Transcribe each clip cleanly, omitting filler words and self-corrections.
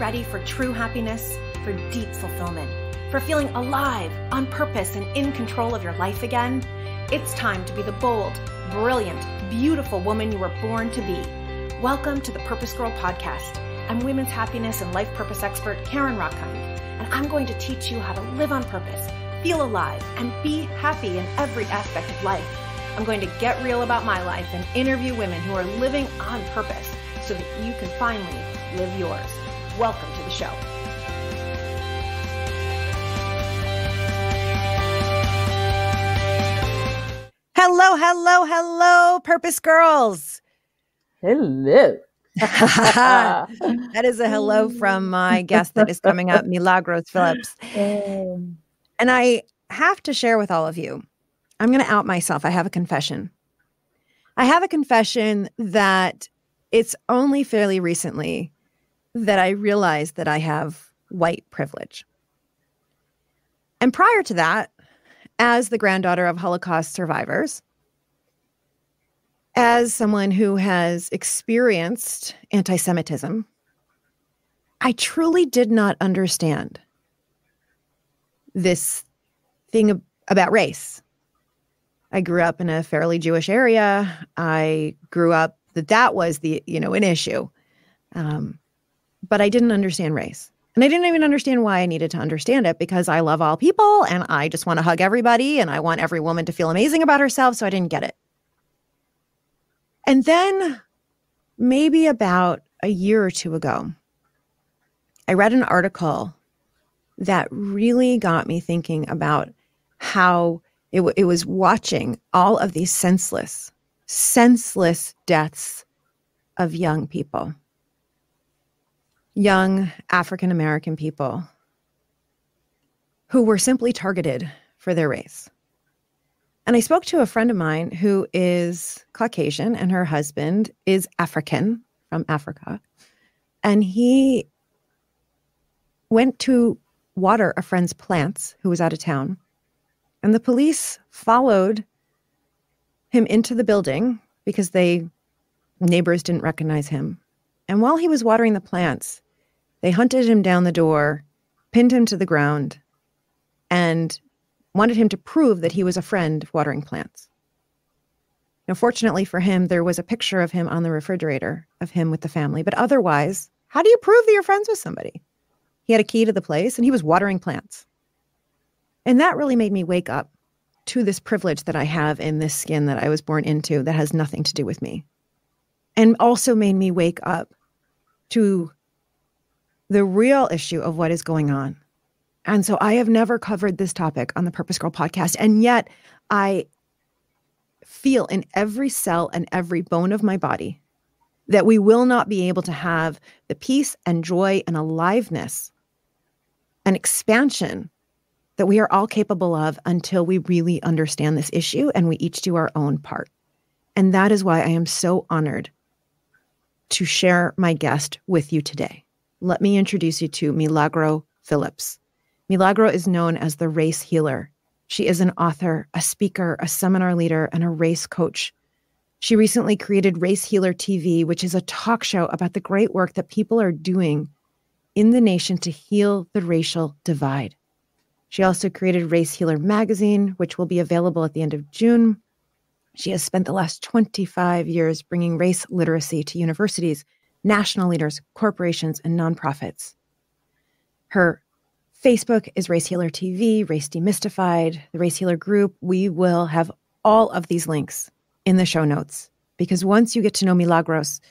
ready for true happiness, for deep fulfillment, for feeling alive, on purpose, and in control of your life again? It's time to be the bold, brilliant, beautiful woman you were born to be. Welcome to the PurposeGirl Podcast. I'm women's happiness and life purpose expert Karen Rockkind, and I'm going to teach you how to live on purpose, feel alive, and be happy in every aspect of life. I'm going to get real about my life and interview women who are living on purpose so that you can finally live yours. Welcome to the show. Hello, hello, hello, Purpose Girls. Hello. That is a hello from my guest that is coming up, Milagros Phillips. And I have to share with all of you, I'm going to out myself. I have a confession. I have a confession that it's only fairly recently that I realized that I have white privilege. And prior to that, as the granddaughter of Holocaust survivors, as someone who has experienced anti-Semitism, I truly did not understand this thing about race. I grew up in a fairly Jewish area. I grew up that was an issue. But I didn't understand race. And I didn't even understand why I needed to understand it, because I love all people and I just want to hug everybody and I want every woman to feel amazing about herself. So I didn't get it. And then maybe about a year or two ago, I read an article that really got me thinking about how it was watching all of these senseless deaths of young people, young African-American people who were simply targeted for their race. And I spoke to a friend of mine who is Caucasian and her husband is African, from Africa. And he went to water a friend's plants who was out of town. And the police followed him into the building because neighbors didn't recognize him. And while he was watering the plants, they hunted him down the door, pinned him to the ground, and wanted him to prove that he was a friend watering plants. Now, fortunately for him, there was a picture of him on the refrigerator of him with the family. But otherwise, how do you prove that you're friends with somebody? He had a key to the place and he was watering plants. And that really made me wake up to this privilege that I have in this skin that I was born into that has nothing to do with me. And also made me wake up to the real issue of what is going on. And so I have never covered this topic on the PurposeGirl podcast. And yet I feel in every cell and every bone of my body that we will not be able to have the peace and joy and aliveness and expansion that we are all capable of until we really understand this issue and we each do our own part. And that is why I am so honored to share my guest with you today. Let me introduce you to Milagros Phillips. Milagros is known as the race healer. She is an author, a speaker, a seminar leader, and a race coach. She recently created Race Healer TV, which is a talk show about the great work that people are doing in the nation to heal the racial divide. She also created Race Healer magazine, which will be available at the end of June. She has spent the last 25 years bringing race literacy to universities, national leaders, corporations, and nonprofits. Her Facebook is Race Healer TV, Race Demystified, the Race Healer group. We will have all of these links in the show notes, because once you get to know Milagros,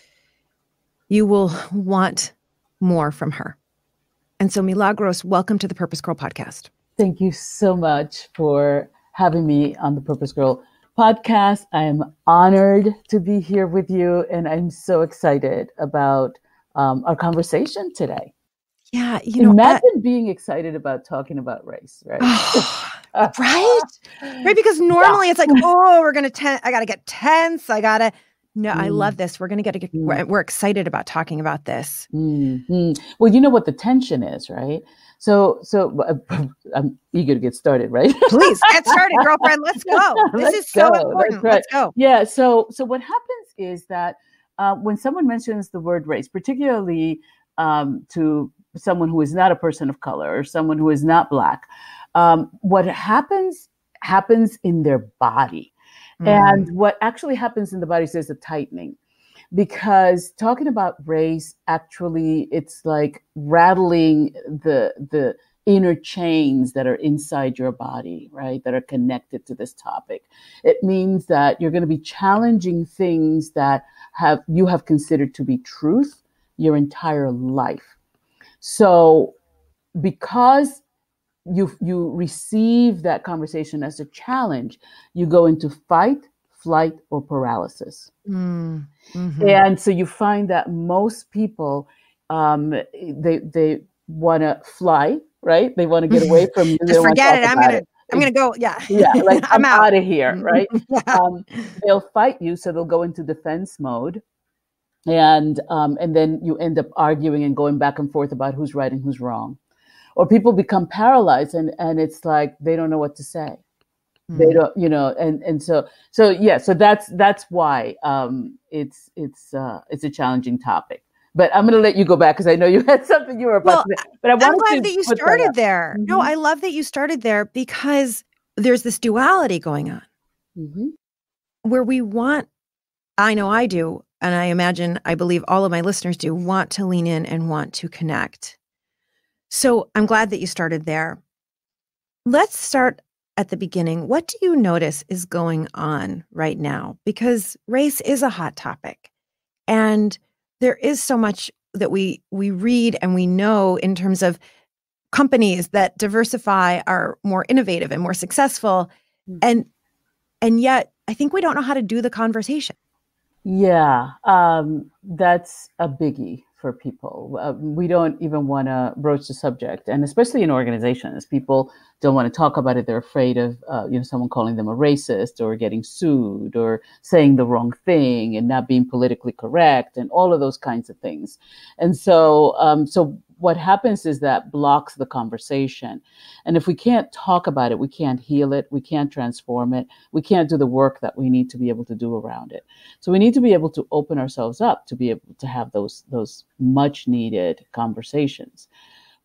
you will want more from her. And so Milagros, welcome to the PurposeGirl Podcast. Thank you so much for having me on the PurposeGirl Podcast. I am honored to be here with you, and I'm so excited about our conversation today. Yeah, imagine being excited about talking about race, right? Right? Right, because normally it's like, I got to get tense. I love this. We're going to we're excited about talking about this. Mm-hmm. Well, you know what the tension is, right? So I'm eager to get started, right? Please get started, girlfriend. Let's go. This is so important. Right. Let's go. Yeah. So what happens is that when someone mentions the word race, particularly to someone who is not a person of color or someone who is not Black, what happens in their body. And what actually happens in the body is there's a tightening, because talking about race, actually, it's like rattling the inner chains that are inside your body, right? That are connected to this topic. It means that you're going to be challenging things that you have considered to be truth your entire life. So because you receive that conversation as a challenge, you go into fight, flight, or paralysis. And so you find that most people, they want to fly, right? They want to get away from you. Just forget it. I'm gonna go. Yeah. Like I'm out of here, right? They'll fight you, so they'll go into defense mode. And then you end up arguing and going back and forth about who's right and who's wrong. Or people become paralyzed, and it's like they don't know what to say. They don't, and so that's why it's a challenging topic. But I'm going to let you go back because I know you had something you were about to say. But I'm glad that you started there. No, I love that you started there, because there's this duality going on where we want, I know I do, and I believe all of my listeners do, want to lean in and want to connect. So I'm glad that you started there. Let's start at the beginning. What do you notice is going on right now? Because race is a hot topic, and there is so much that we read and we know in terms of companies that diversify are more innovative and more successful. And yet I think we don't know how to do the conversation. Yeah, that's a biggie for people. We don't even want to broach the subject, and especially in organizations, people don't want to talk about it. They're afraid of someone calling them a racist or getting sued or saying the wrong thing and not being politically correct and all of those kinds of things. And so what happens is that blocks the conversation. And if we can't talk about it, we can't heal it, we can't transform it, we can't do the work that we need to be able to do around it. So we need to be able to open ourselves up to be able to have those much needed conversations.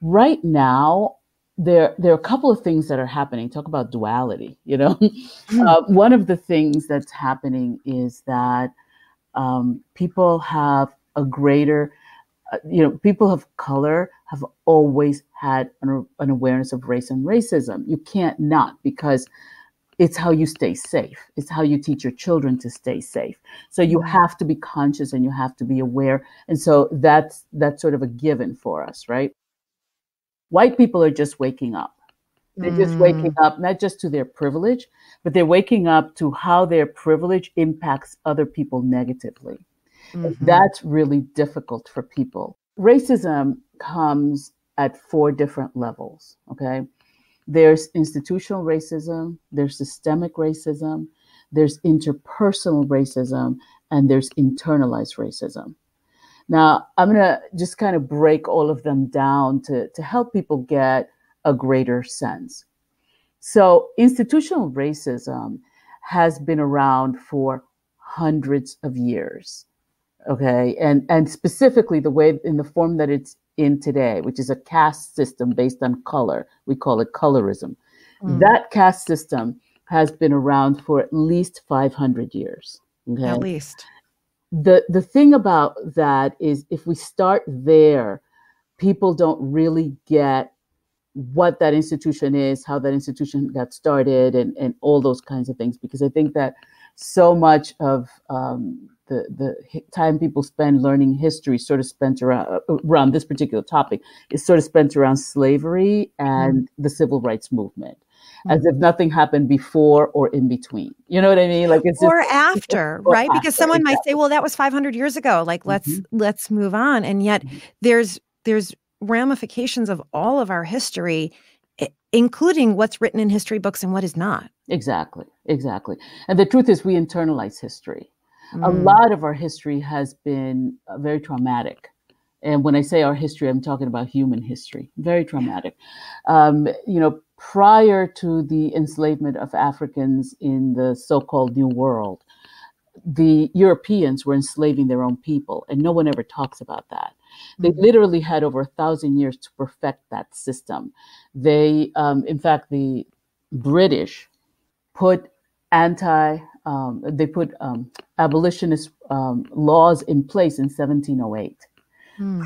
Right now, there are a couple of things that are happening. Talk about duality, One of the things that's happening is that people have a greater people of color have always had an awareness of race and racism. You can't not, because it's how you stay safe. It's how you teach your children to stay safe. So you have to be conscious and you have to be aware. And so that's sort of a given for us, right? White people are just waking up. They're just waking up, not just to their privilege, but they're waking up to how their privilege impacts other people negatively. That's really difficult for people. Racism comes at 4 different levels, okay? There's institutional racism, there's systemic racism, there's interpersonal racism, and there's internalized racism. Now, I'm going to just kind of break all of them down to help people get a greater sense. So institutional racism has been around for hundreds of years. Okay. And specifically the way, in the form that it's in today, which is a caste system based on color. We call it colorism. That caste system has been around for at least 500 years. Okay? At least. The thing about that is, if we start there, people don't really get what that institution is, how that institution got started, and all those kinds of things. Because I think that so much of the time people spend learning history sort of spent around this particular topic is sort of spent around slavery and the civil rights movement, as if nothing happened before or in between. You know what I mean? Like it's or after, right? Because someone might say, "Well, that was 500 years ago. Like let's move on." And yet there's ramifications of all of our history, including what's written in history books and what is not. Exactly. And the truth is, we internalize history. A lot of our history has been very traumatic. And when I say our history, I'm talking about human history, very traumatic. Prior to the enslavement of Africans in the so-called New World, the Europeans were enslaving their own people, and no one ever talks about that. They literally had over 1,000 years to perfect that system. They, in fact, the British put abolitionist laws in place in 1708.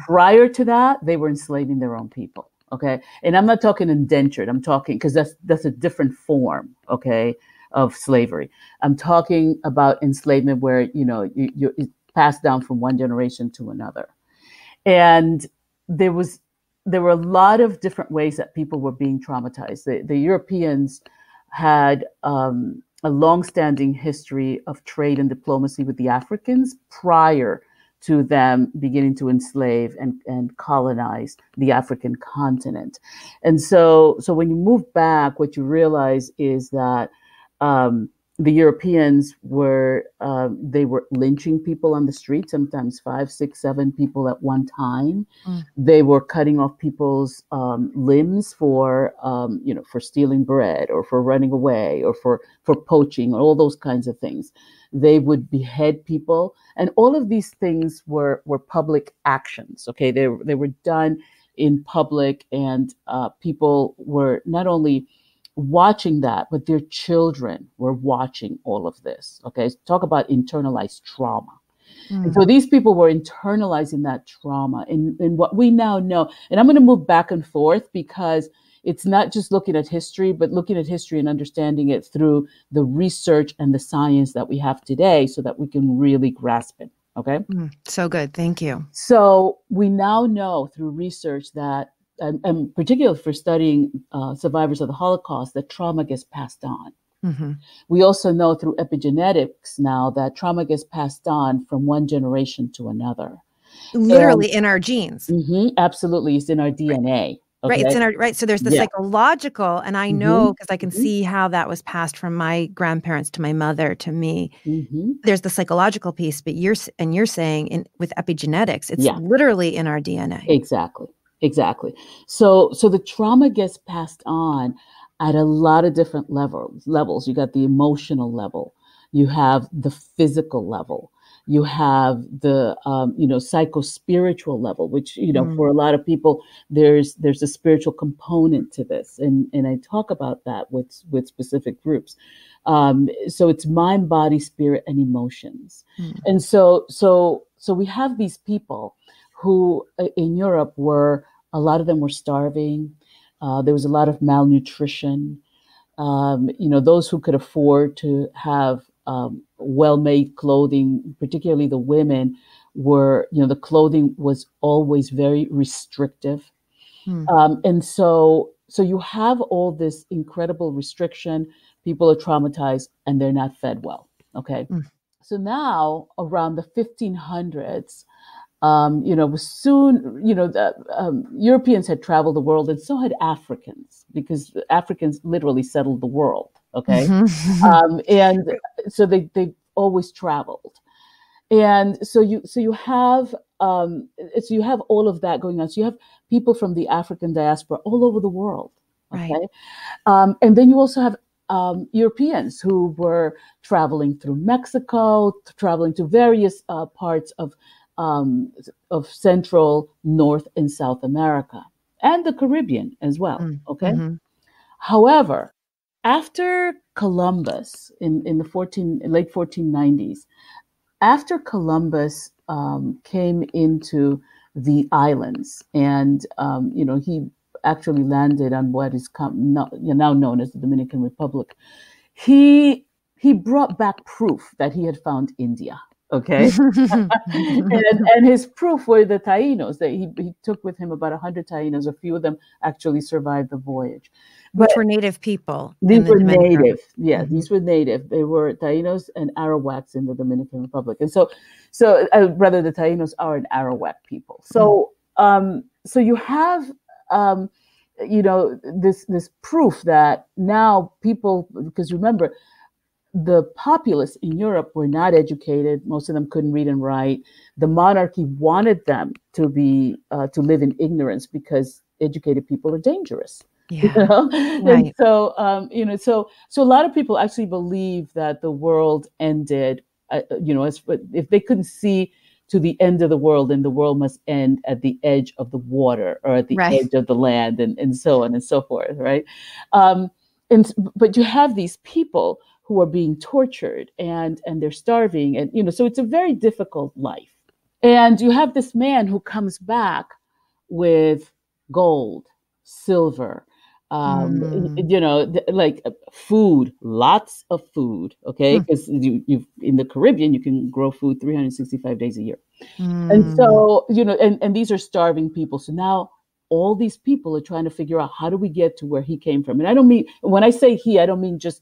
Prior to that, they were enslaving their own people. Okay, and I'm not talking indentured. I'm talking because that's a different form. Okay, of slavery. I'm talking about enslavement where it's passed down from one generation to another, and there were a lot of different ways that people were being traumatized. The Europeans had a long-standing history of trade and diplomacy with the Africans prior to them beginning to enslave and colonize the African continent. And so when you move back, what you realize is that the Europeans were they were lynching people on the street, sometimes 5, 6, 7 people at one time. They were cutting off people's limbs for stealing bread or for running away or for poaching or all those kinds of things. They would behead people, and all of these things were public actions. Okay, they were done in public, and people were not only watching that, but their children were watching all of this. Okay, talk about internalized trauma. And so these people were internalizing that trauma in what we now know. And I'm going to move back and forth because it's not just looking at history, but looking at history and understanding it through the research and the science that we have today so that we can really grasp it. Okay. So good. Thank you. So we now know through research that, and particularly for studying survivors of the Holocaust, that trauma gets passed on. We also know through epigenetics now that trauma gets passed on from one generation to another. Literally in our genes. Absolutely. It's in our DNA. Okay? Right. It's in our, right. So there's the psychological, and I know because I can see how that was passed from my grandparents to my mother to me. There's the psychological piece, but you're saying with epigenetics, it's literally in our DNA. Exactly. So the trauma gets passed on at a lot of different levels. You got the emotional level, you have the physical level, you have the psycho-spiritual level, which for a lot of people there's a spiritual component to this, and I talk about that with specific groups. So it's mind, body, spirit, and emotions. And so we have these people who in Europe a lot of them were starving. There was a lot of malnutrition. Those who could afford to have well-made clothing, particularly the women, the clothing was always very restrictive. And so you have all this incredible restriction. People are traumatized and they're not fed well. Okay. So now around the 1500s, Europeans had traveled the world, and so had Africans, because Africans literally settled the world. Okay. And so they always traveled. And so you have all of that going on. So you have people from the African diaspora all over the world. Okay. Right. And then you also have Europeans who were traveling through Mexico, traveling to various parts of Central, North, and South America, and the Caribbean as well. Okay. However, after Columbus in the late 1490s, after Columbus came into the islands, and he actually landed on what is now known as the Dominican Republic, he brought back proof that he had found India. Okay. and his proof were the Taínos, that he took with him about 100 Taínos. A few of them actually survived the voyage. Which were native people. These were native. Yeah, these were native. They were Taínos and Arawaks in the Dominican Republic. And so rather the Taínos are an Arawak people. So so you have this proof that now people, because remember, the populace in Europe were not educated. Most of them couldn't read and write. The monarchy wanted them to live in ignorance because educated people are dangerous. Yeah. Right. And so a lot of people actually believe that the world ended. If they couldn't see to the end of the world, and the world must end at the edge of the water or at the edge of the land, and so on and so forth, right? But you have these people who are being tortured and they're starving, and so it's a very difficult life. And you have this man who comes back with gold, silver, like food, lots of food. Okay, because you in the Caribbean you can grow food 365 days a year, and so and these are starving people. So now all these people are trying to figure out, how do we get to where he came from? And I don't mean, when I say he, I don't mean just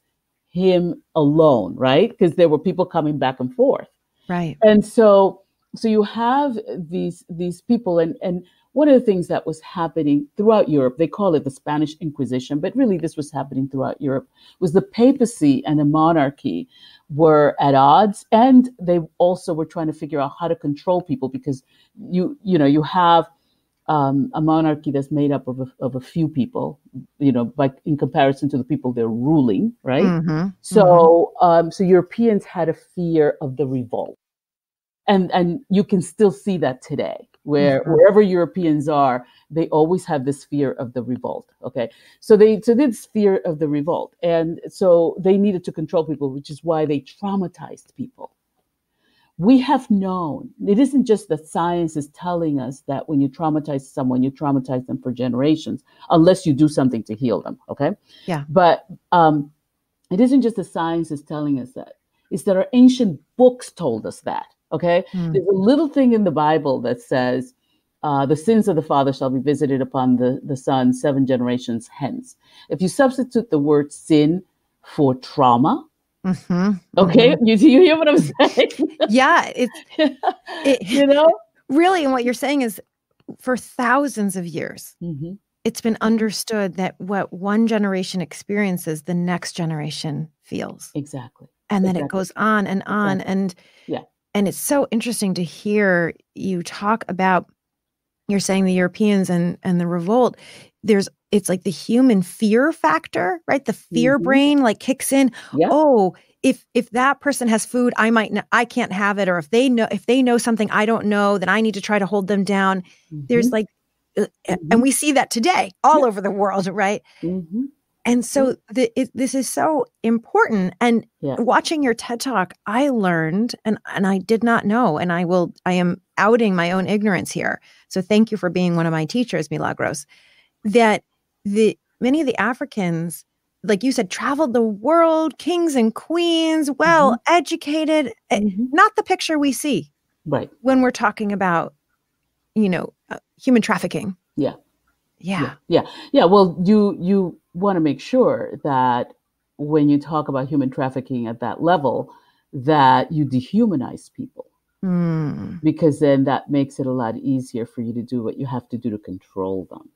him alone, right? Because there were people coming back and forth, right? And so you have these people, and one of the things that was happening throughout Europe, they call it the Spanish Inquisition, but really this was happening throughout Europe, was the papacy and the monarchy were at odds, and they also were trying to figure out how to control people, because you have a monarchy that's made up of a few people, in comparison to the people they're ruling, right? Mm-hmm. So Europeans had a fear of the revolt. And you can still see that today, wherever Europeans are, they always have this fear of the revolt. Okay, so this fear of the revolt, and so they needed to control people, which is why they traumatized people. We have known, it isn't just that science is telling us that when you traumatize someone, you traumatize them for generations, unless you do something to heal them. Okay, yeah, but it isn't just the science is telling us that; it's that our ancient books told us that. Okay, there's a little thing in the Bible that says, the sins of the father shall be visited upon the son 7 generations hence. If you substitute the word sin for trauma, okay, you hear what I'm saying? Yeah, really, and what you're saying is, for thousands of years, it's been understood that what one generation experiences, the next generation feels. Exactly. And then it goes on and on. And and it's so interesting to hear you talk about, you're saying the Europeans and the revolt, it's like the human fear factor, right? The fear brain like kicks in. Yeah. Oh, if that person has food, I can't have it. Or if they know something I don't know, then I need to try to hold them down. There's like, and we see that today all over the world, right? And so this is so important. And watching your TED Talk, I learned, and I did not know, and I am outing my own ignorance here. So thank you for being one of my teachers, Milagros, that many of the Africans, like you said, traveled the world, kings and queens, well educated, not the picture we see when we're talking about, human trafficking. Yeah. Well, you want to make sure that when you talk about human trafficking at that level, that you dehumanize people, because then that makes it a lot easier for you to do what you have to do to control them.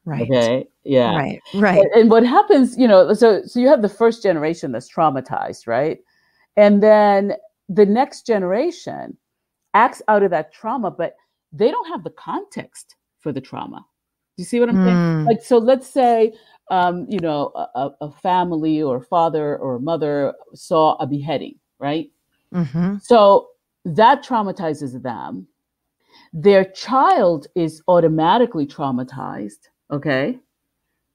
Right. Okay. Yeah. Right. And what happens, so you have the first generation that's traumatized, right? And then the next generation acts out of that trauma, but they don't have the context for the trauma. Do you see what I'm saying? Like, so let's say, a family or a father or a mother saw a beheading, right? So that traumatizes them. Their child is automatically traumatized, okay?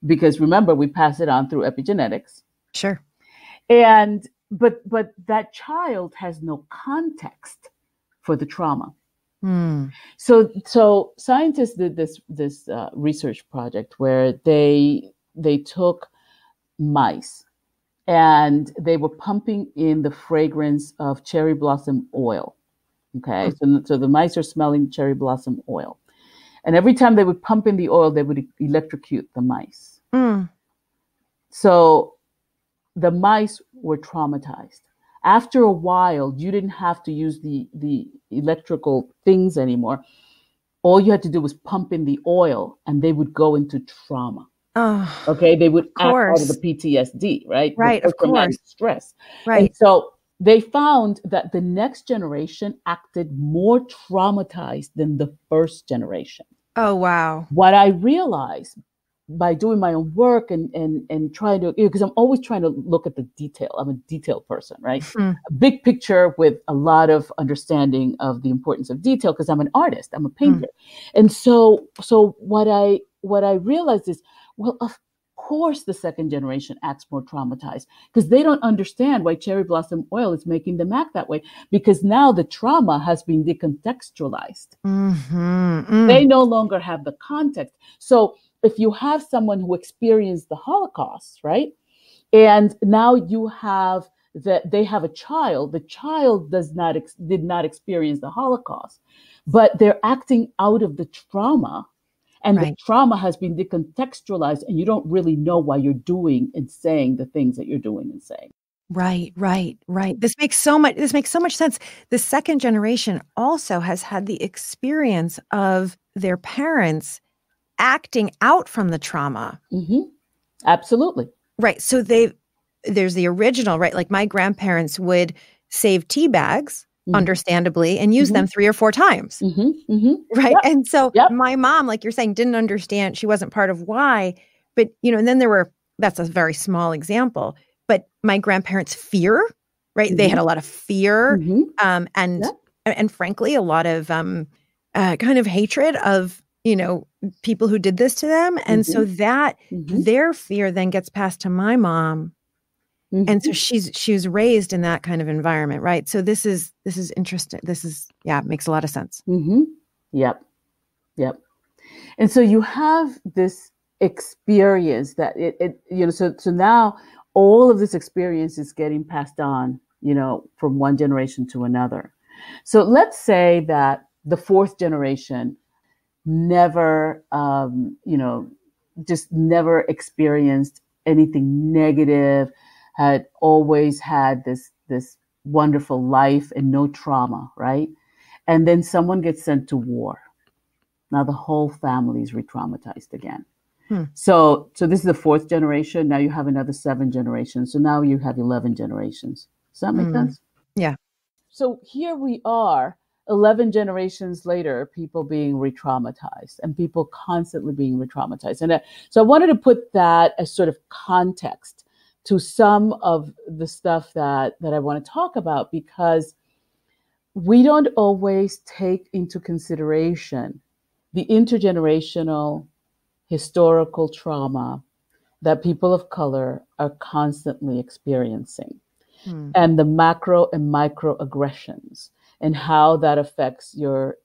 Because remember, we pass it on through epigenetics. Sure. And but that child has no context for the trauma. So scientists did this research project where they took mice and they were pumping in the fragrance of cherry blossom oil. Okay, so the mice are smelling cherry blossom oil, and every time they would pump in the oil, they would electrocute the mice. So the mice were traumatized. After a while, you didn't have to use the electrical things anymore. All you had to do was pump in the oil, and they would go into trauma. Okay, they would act out of the PTSD, right? Right, of course. Stress. Right. And so they found that the next generation acted more traumatized than the first generation. Oh, wow. What I realized by doing my own work and trying to, because I'm always trying to look at the detail. I'm a detail person, right? A big picture with a lot of understanding of the importance of detail, because I'm an artist, I'm a painter. And so what I realized is, well, of course the second generation acts more traumatized, because they don't understand why cherry blossom oil is making them act that way, because now the trauma has been decontextualized. They no longer have the context. So if you have someone who experienced the Holocaust, right, and now you have that they have a child, the child did not experience the Holocaust, but they're acting out of the trauma, and the trauma has been decontextualized, and you don't really know why you're doing and saying the things that you're doing and saying. Right. This makes so much sense. The second generation also has had the experience of their parents acting out from the trauma. Absolutely. Right. So there's the original, right? Like my grandparents would save tea bags, understandably, and use them 3 or 4 times. Right. Yep. And so my mom, like you're saying, didn't understand. She wasn't part of why. But, and then that's a very small example. But my grandparents' fear, right? They had a lot of fear and frankly, a lot of kind of hatred of, people who did this to them. And so that their fear then gets passed to my mom. And so she was raised in that kind of environment, right? So this is interesting. Makes a lot of sense. Yep. And so you have this experience that so now all of this experience is getting passed on, from one generation to another. So let's say that the fourth generation never, just never experienced anything negative, had always had this wonderful life and no trauma, right? And then someone gets sent to war. Now the whole family is re-traumatized again. So this is the fourth generation. Now you have another 7 generations. So now you have 11 generations. Does that make sense? Yeah. So here we are, 11 generations later, people being re-traumatized and people constantly being re-traumatized. And so I wanted to put that as sort of context to some of the stuff that I want to talk about, because we don't always take into consideration the intergenerational historical trauma that people of color are constantly experiencing, and the macro and micro aggressions and how that affects your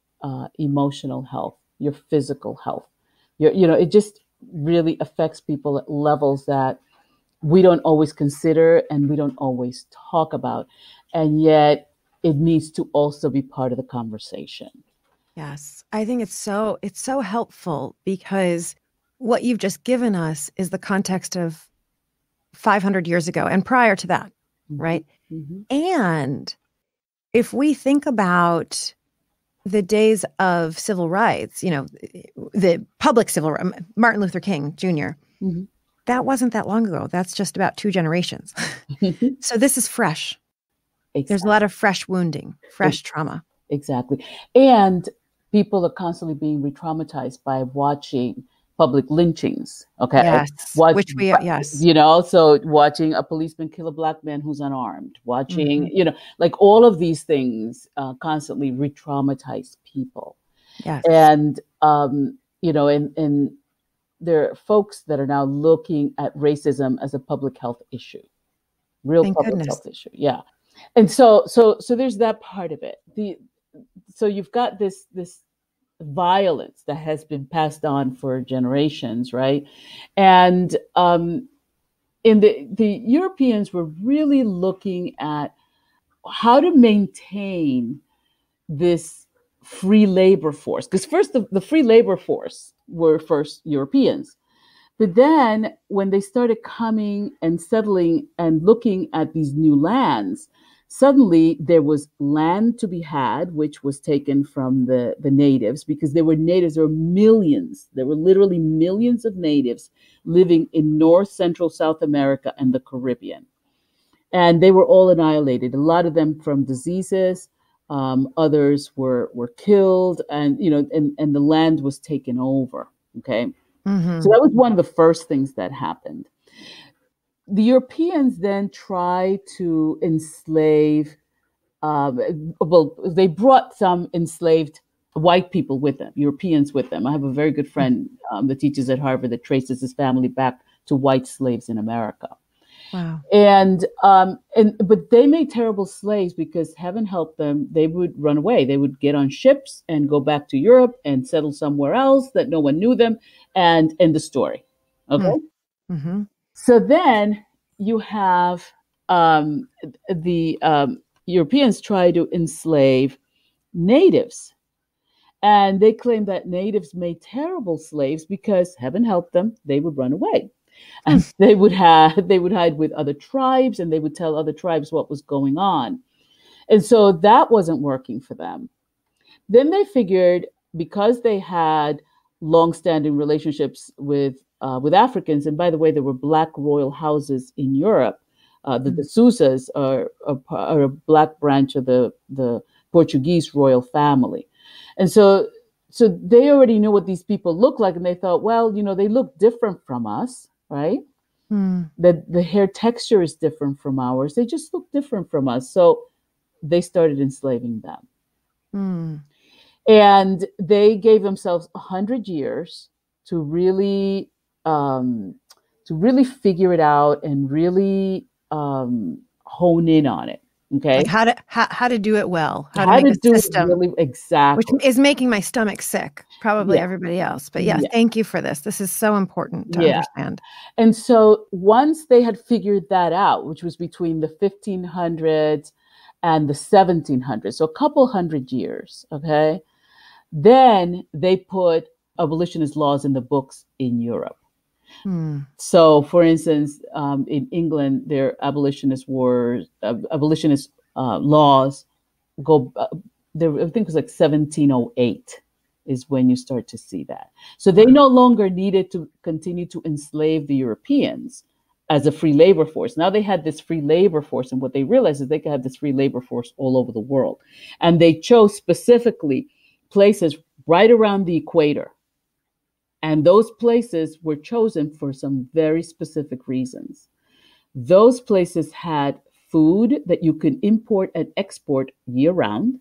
emotional health, your physical health. It just really affects people at levels that we don't always consider and we don't always talk about. And yet it needs to also be part of the conversation. Yes. I think it's so helpful, because what you've just given us is the context of 500 years ago and prior to that, right? And if we think about the days of civil rights, the public civil rights, Martin Luther King Jr., that wasn't that long ago. That's just about 2 generations. So this is fresh. Exactly. There's a lot of fresh wounding, fresh trauma. Exactly. And people are constantly being re-traumatized by watching public lynchings. Okay. Yes. So watching a policeman kill a Black man who's unarmed, watching, like all of these things constantly re-traumatize people. Yes. And, and there are folks that are now looking at racism as a public health issue, health issue. Yeah. And so there's that part of it. So you've got this violence that has been passed on for generations, right? And in the Europeans were really looking at how to maintain this free labor force. Because first, the free labor force were first Europeans. But then when they started coming and settling and looking at these new lands, suddenly there was land to be had, which was taken from the natives, because there were natives, there were millions, there were literally millions of natives living in North, Central, South America and the Caribbean. And they were all annihilated, a lot of them from diseases, others were killed, and and the land was taken over. Okay. So that was one of the first things that happened. The Europeans then tried to enslave, they brought some enslaved white people with them, Europeans with them. I have a very good friend that teaches at Harvard that traces his family back to white slaves in America. Wow. But they made terrible slaves because heaven help them, they would run away. They would get on ships and go back to Europe and settle somewhere else that no one knew them and end the story. Okay. Mm-hmm. So then you have the Europeans try to enslave natives. And they claim that natives made terrible slaves because heaven help them, they would run away. And they would hide with other tribes, and they would tell other tribes what was going on. And so that wasn't working for them. Then they figured, because they had long-standing relationships with Africans, and by the way, there were black royal houses in Europe. The Sousas are a black branch of the Portuguese royal family. And so they already knew what these people looked like, and they thought, well, they look different from us, right? The hair texture is different from ours. They just look different from us. So they started enslaving them. And they gave themselves 100 years to really figure it out and really hone in on it. Okay, like how to do it well, how to make a do system, it really exactly, which is making my stomach sick, probably everybody else. But yes, thank you for this. This is so important to understand. And so once they had figured that out, which was between the 1500s and the 1700s, so a couple hundred years, okay, then they put abolitionist laws in the books in Europe. So, for instance, in England, their abolitionist laws go. There, I think it was like 1708 is when you start to see that. So they no longer needed to continue to enslave the Europeans as a free labor force. Now they had this free labor force, and what they realized is they could have this free labor force all over the world, and they chose specifically places right around the equator. And those places were chosen for some very specific reasons. Those places had food that you could import and export year round.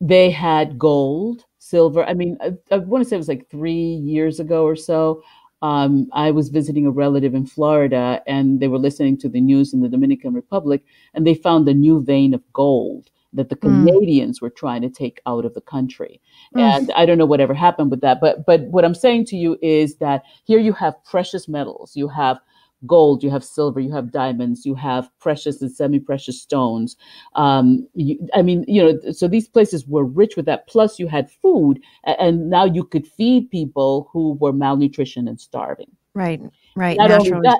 They had gold, silver. I mean, I want to say it was like 3 years ago or so. I was visiting a relative in Florida, and they were listening to the news in the Dominican Republic, and they found a new vein of gold that the Canadians were trying to take out of the country. And I don't know whatever happened with that. But what I'm saying to you is that here you have precious metals. You have gold, you have silver, you have diamonds, you have precious and semi-precious stones. So these places were rich with that. Plus you had food, and now you could feed people who were malnutrition and starving. Right. Not only that,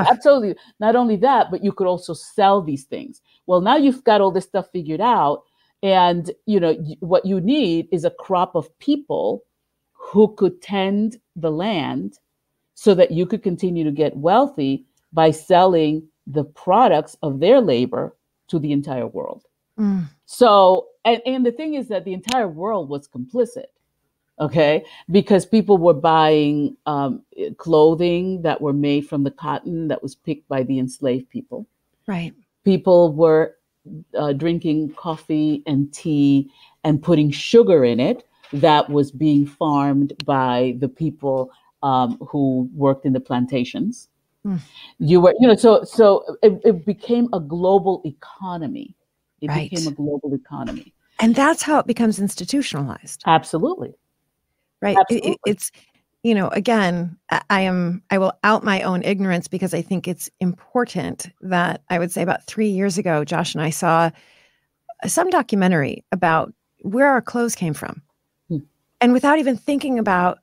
absolutely. Not only that, but you could also sell these things. Well, now you've got all this stuff figured out, and what you need is a crop of people who could tend the land so that you could continue to get wealthy by selling the products of their labor to the entire world. So, and the thing is that the entire world was complicit. Okay, because people were buying clothing that were made from the cotton that was picked by the enslaved people. Right. People were drinking coffee and tea and putting sugar in it that was being farmed by the people who worked in the plantations. You were, so it became a global economy. It became a global economy. And that's how it becomes institutionalized. Absolutely. Right. It's, again, I will out my own ignorance because I think it's important that I would say about 3 years ago, Josh and I saw some documentary about where our clothes came from. And without even thinking about,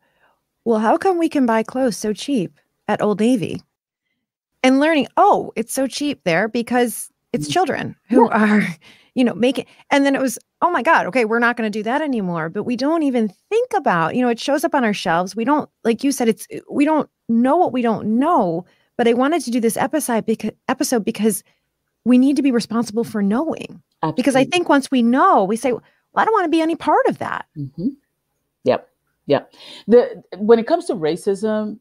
well, how come we can buy clothes so cheap at Old Navy? And learning, it's so cheap there because it's children who are, making, and then it was, oh my God, okay, we're not going to do that anymore. But we don't even think about, it shows up on our shelves. We don't, like you said, we don't know what we don't know. But I wanted to do this episode because we need to be responsible for knowing. Absolutely. Because I think once we know, we say, well, I don't want to be any part of that. Yep. Yeah. When it comes to racism,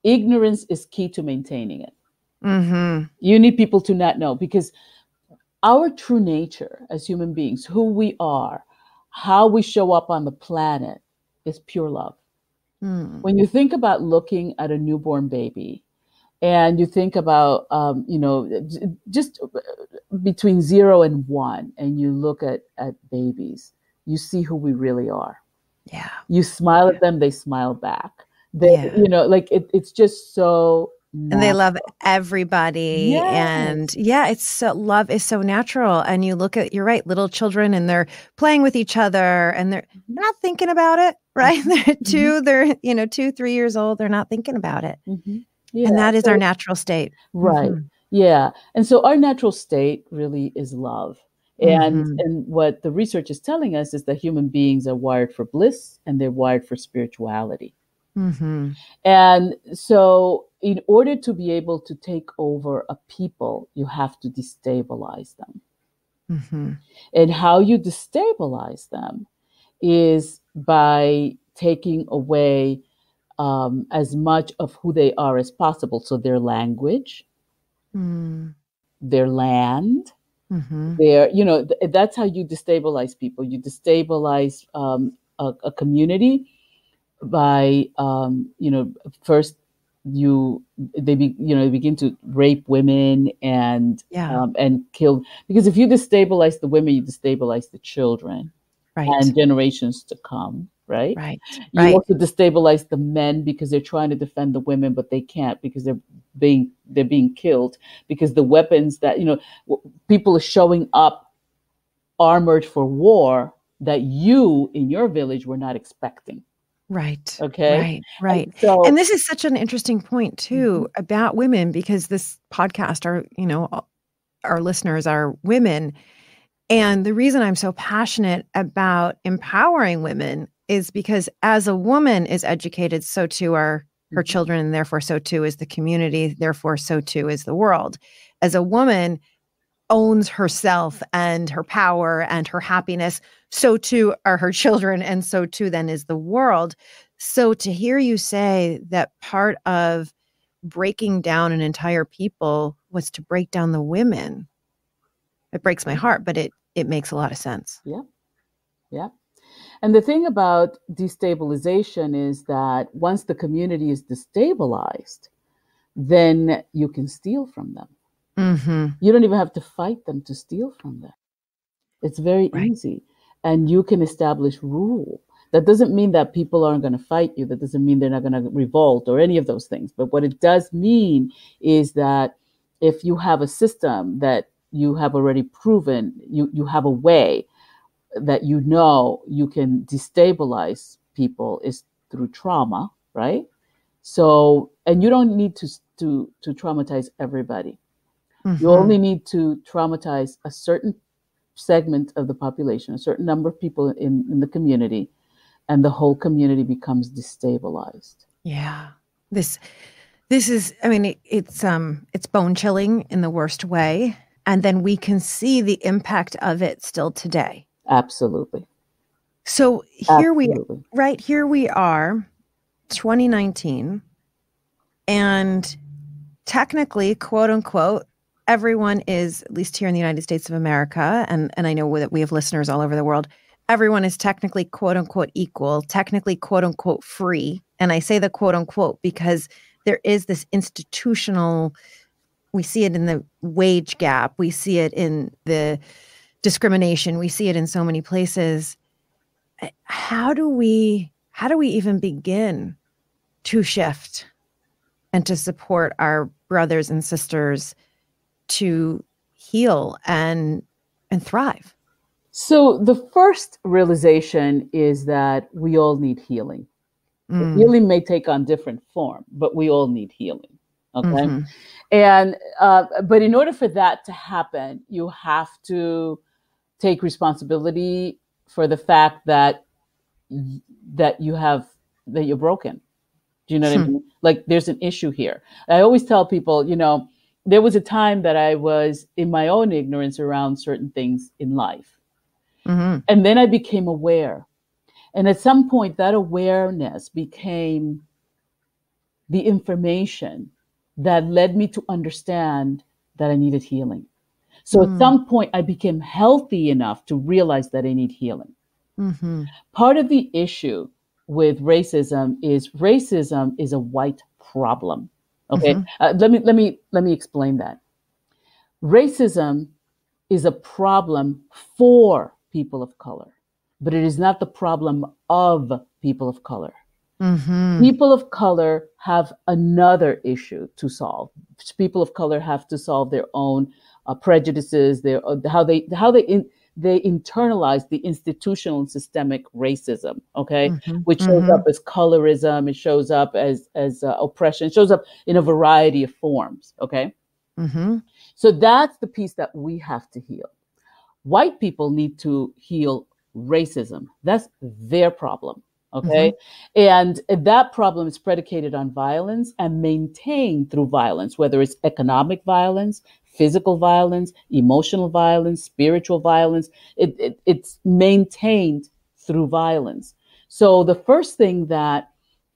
ignorance is key to maintaining it. Mm-hmm. You need people to not know, because our true nature as human beings, who we are, how we show up on the planet, is pure love. Mm. When you think about looking at a newborn baby, and you think about, just between 0 and 1, and you look at babies, you see who we really are. Yeah. You smile at them, they smile back. Yeah. It's just so And they natural. love everybody. And Yes. yeah, love is so natural. And you look at, you're right, little children, and they're playing with each other, and they're not thinking about it, right? They're 2, 3 years old. They're not thinking about it. Mm-hmm. Yeah. And that is our natural state. Right. Mm-hmm. Yeah. And so our natural state really is love. And Mm-hmm. what the research is telling us is that human beings are wired for bliss, and they're wired for spirituality. Mm-hmm. And so in order to be able to take over a people, you have to destabilize them. Mm-hmm. And how you destabilize them is by taking away as much of who they are as possible. So their language, their land, their, that's how you destabilize people. You destabilize a community by, first they begin to rape women and kill. Because if you destabilize the women, you destabilize the children, right, and generations to come. Right. Right. You also destabilize the men, because they're trying to defend the women, but they can't, because they're being killed, because the weapons that, people are showing up armored for war that you in your village were not expecting. Right. Okay. Right. And this is such an interesting point too, about women, because this podcast, our listeners are women. And the reason I'm so passionate about empowering women is because as a woman is educated, so too are her children, and therefore so too is the community, therefore so too is the world. As a woman owns herself and her power and her happiness, so too are her children, and so too then is the world. So to hear you say that part of breaking down an entire people was to break down the women, it breaks my heart, but it makes a lot of sense. Yeah. Yeah. And the thing about destabilization is that once the community is destabilized, then you can steal from them. Mm-hmm. You don't even have to fight them to steal from them. It's very easy. And you can establish rule. That doesn't mean that people aren't going to fight you. That doesn't mean they're not going to revolt or any of those things. But what it does mean is that if you have a system that you have already proven, you have a way that you can destabilize people is through trauma, right? So, and you don't need to traumatize everybody. Mm-hmm. You only need to traumatize a certain segment of the population, a certain number of people in the community, and the whole community becomes destabilized. Yeah. This is, I mean, it's bone chilling in the worst way. And then we can see the impact of it still today. Absolutely. So here we are, 2019, and technically, quote unquote, everyone is, at least here in the United States of America, and I know that we have listeners all over the world, everyone is technically, quote unquote, equal, technically, quote unquote, free. And I say the quote unquote because there is this institutional, we see it in the wage gap, we see it in the discrimination, we see it in so many places. How do we even begin to shift and to support our brothers and sisters to heal and thrive? So the first realization is that we all need healing. Healing may take on different form, but we all need healing. Okay. Mm-hmm. And, but in order for that to happen, you have to take responsibility for the fact that you're broken. Do you know what I mean? Like, there's an issue here. I always tell people, there was a time that I was in my own ignorance around certain things in life. Mm-hmm. And then I became aware. And at some point, that awareness became the information that led me to understand that I needed healing. So at some point, I became healthy enough to realize that I need healing. Mm-hmm. Part of the issue with racism is a white problem. Okay, let me explain that. Racism is a problem for people of color, but it is not the problem of people of color. Mm-hmm. People of color have another issue to solve. People of color have to solve their own prejudices, their how they internalize the institutional and systemic racism. Okay, Mm-hmm. which shows Mm-hmm. up as colorism. It shows up as oppression. It shows up in a variety of forms. Okay, Mm-hmm. so that's the piece that we have to heal. White people need to heal racism. That's their problem. Mm-hmm. Okay. And that problem is predicated on violence and maintained through violence, whether it's economic violence, physical violence, emotional violence, spiritual violence. It's maintained through violence. So the first thing that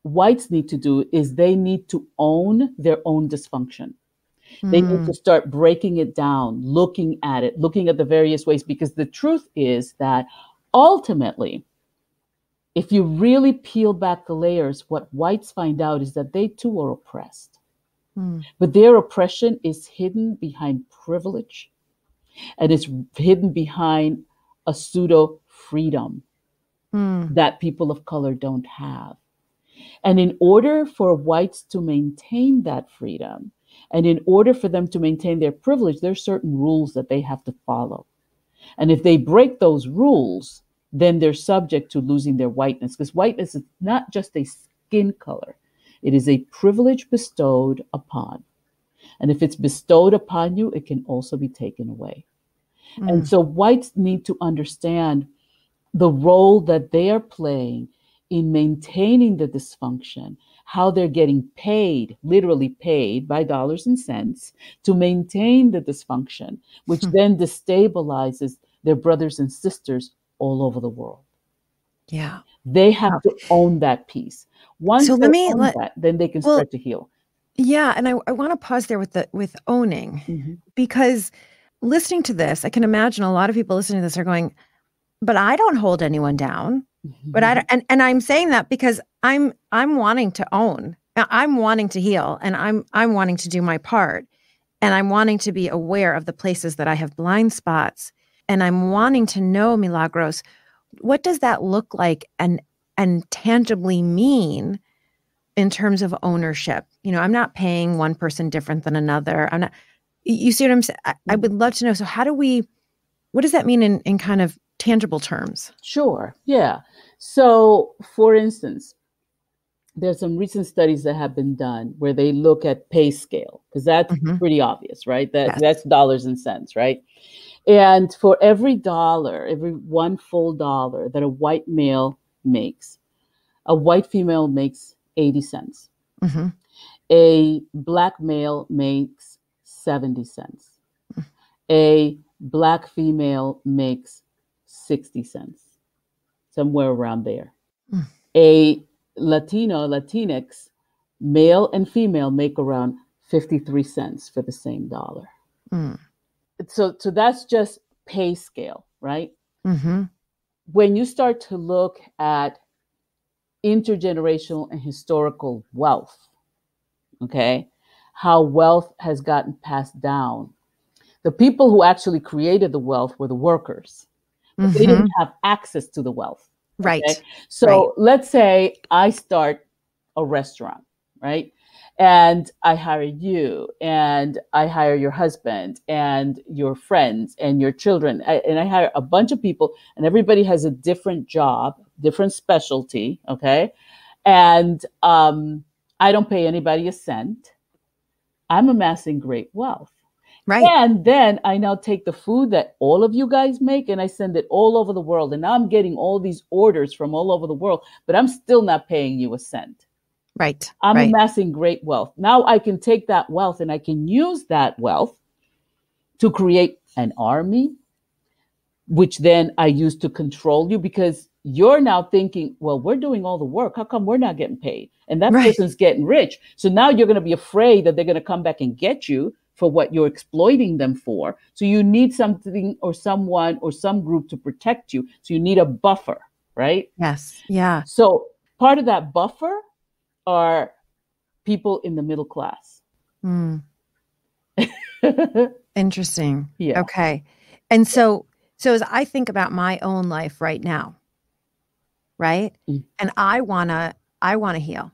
whites need to do is they need to own their own dysfunction. They need to start breaking it down, looking at it, looking at the various ways, because the truth is that ultimately, if you really peel back the layers, what whites find out is that they too are oppressed. But their oppression is hidden behind privilege, and it's hidden behind a pseudo freedom that people of color don't have. And in order for whites to maintain that freedom, and in order for them to maintain their privilege, there's certain rules that they have to follow. And if they break those rules, then they're subject to losing their whiteness, because whiteness is not just a skin color. It is a privilege bestowed upon. And if it's bestowed upon you, it can also be taken away. And so whites need to understand the role that they are playing in maintaining the dysfunction, how they're getting paid, literally paid by dollars and cents to maintain the dysfunction, which then destabilizes their brothers and sisters all over the world. Yeah. They have to own that piece. Once So they own that, then they can start to heal. Yeah, and I want to pause there with owning, because listening to this, I can imagine a lot of people listening to this are going, but I don't hold anyone down. But I don't, and I'm saying that because I'm wanting to own. I'm wanting to heal, and I'm wanting to do my part, and I'm wanting to be aware of the places that I have blind spots, and I'm wanting to know, Milagros, what does that look like and tangibly mean in terms of ownership? You know, I'm not paying one person different than another. I'm not. You see what I'm saying? I would love to know. So what does that mean in kind of tangible terms? Sure. Yeah. So, for instance, there's some recent studies that have been done where they look at pay scale, because that's pretty obvious, right? That's dollars and cents, right? And for every dollar, every one full dollar that a white male makes, a white female makes 80 cents. A black male makes 70 cents. A black female makes 60 cents, somewhere around there. A Latinx, male and female, make around 53 cents for the same dollar. So that's just pay scale, right? When you start to look at intergenerational and historical wealth, okay, how wealth has gotten passed down. The people who actually created the wealth were the workers, but they didn't have access to the wealth. Right. Okay? So let's say I start a restaurant, right? And I hire you, and I hire your husband and your friends and your children. And I hire a bunch of people, and everybody has a different job, different specialty. Okay. And I don't pay anybody a cent. I'm amassing great wealth. Right. And then I now take the food that all of you guys make and I send it all over the world. And now I'm getting all these orders from all over the world, but I'm still not paying you a cent. Right. I'm amassing great wealth. Now I can take that wealth and I can use that wealth to create an army, which then I use to control you, because you're now thinking, well, we're doing all the work. How come we're not getting paid? And that Right. person's getting rich. So now you're going to be afraid that they're going to come back and get you for what you're exploiting them for. So you need something or someone or some group to protect you. So you need a buffer, right? Yes. Yeah. So part of that buffer are people in the middle class. Mm. Interesting. Yeah. Okay. And so as I think about my own life right now, right? Mm. And I want to heal.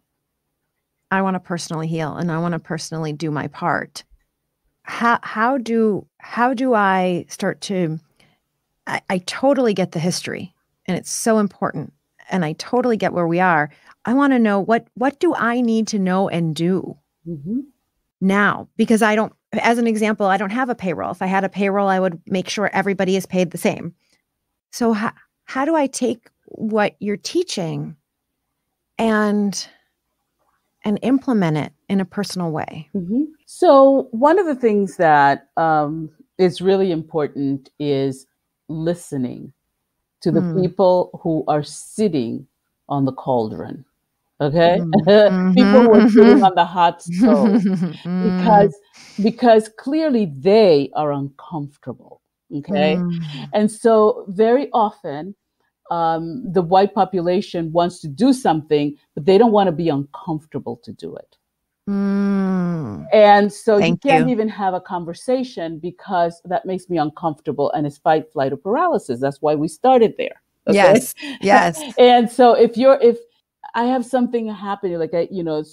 I want to personally heal, and I want to personally do my part. How do I start to I totally get the history, and it's so important, and I totally get where we are. I want to know what do I need to know and do now, because I don't, as an example, I don't have a payroll. If I had a payroll, I would make sure everybody is paid the same. So how do I take what you're teaching and implement it in a personal way? So one of the things that is really important is listening to the people who are sitting on the cauldron. Okay. People who are sitting on the hot stove, because clearly they are uncomfortable. Okay. And so very often the white population wants to do something, but they don't want to be uncomfortable to do it. And so you can't even have a conversation because that makes me uncomfortable, and it's fight, flight, or paralysis. That's why we started there. Okay? Yes. And so if I have something happening, like I want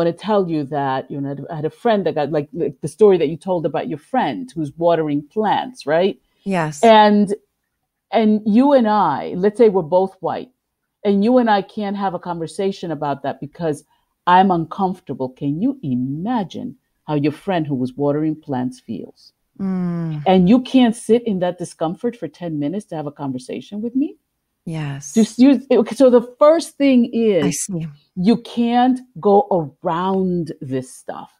to tell you that, I had a friend that got like the story that you told about your friend who's watering plants, right? Yes. And you and I, let's say we're both white, and you and I can't have a conversation about that because I'm uncomfortable. Can you imagine how your friend who was watering plants feels? And you can't sit in that discomfort for 10 minutes to have a conversation with me? Yes. So the first thing is, I see. You can't go around this stuff.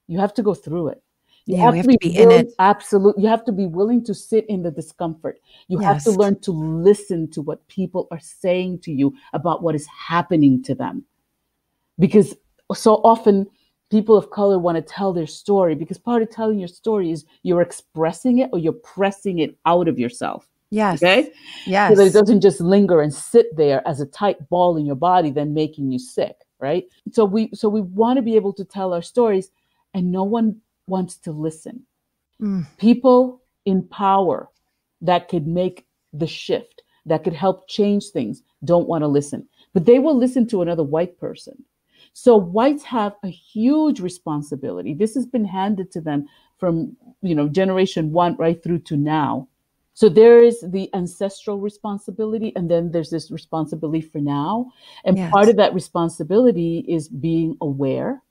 You have to go through it. We have to be in it. Absolutely. You have to be willing to sit in the discomfort. You have to learn to listen to what people are saying to you about what is happening to them. Because so often people of color want to tell their story, because part of telling your story is you're expressing it or you're pressing it out of yourself. Yes. Okay. Yes. So that it doesn't just linger and sit there as a tight ball in your body, then making you sick. Right. So we want to be able to tell our stories, and no one wants to listen. People in power that could make the shift, that could help change things, don't want to listen, but they will listen to another white person. So whites have a huge responsibility. This has been handed to them from, generation one right through to now. So there is the ancestral responsibility, and then there's this responsibility for now. And part of that responsibility is being aware,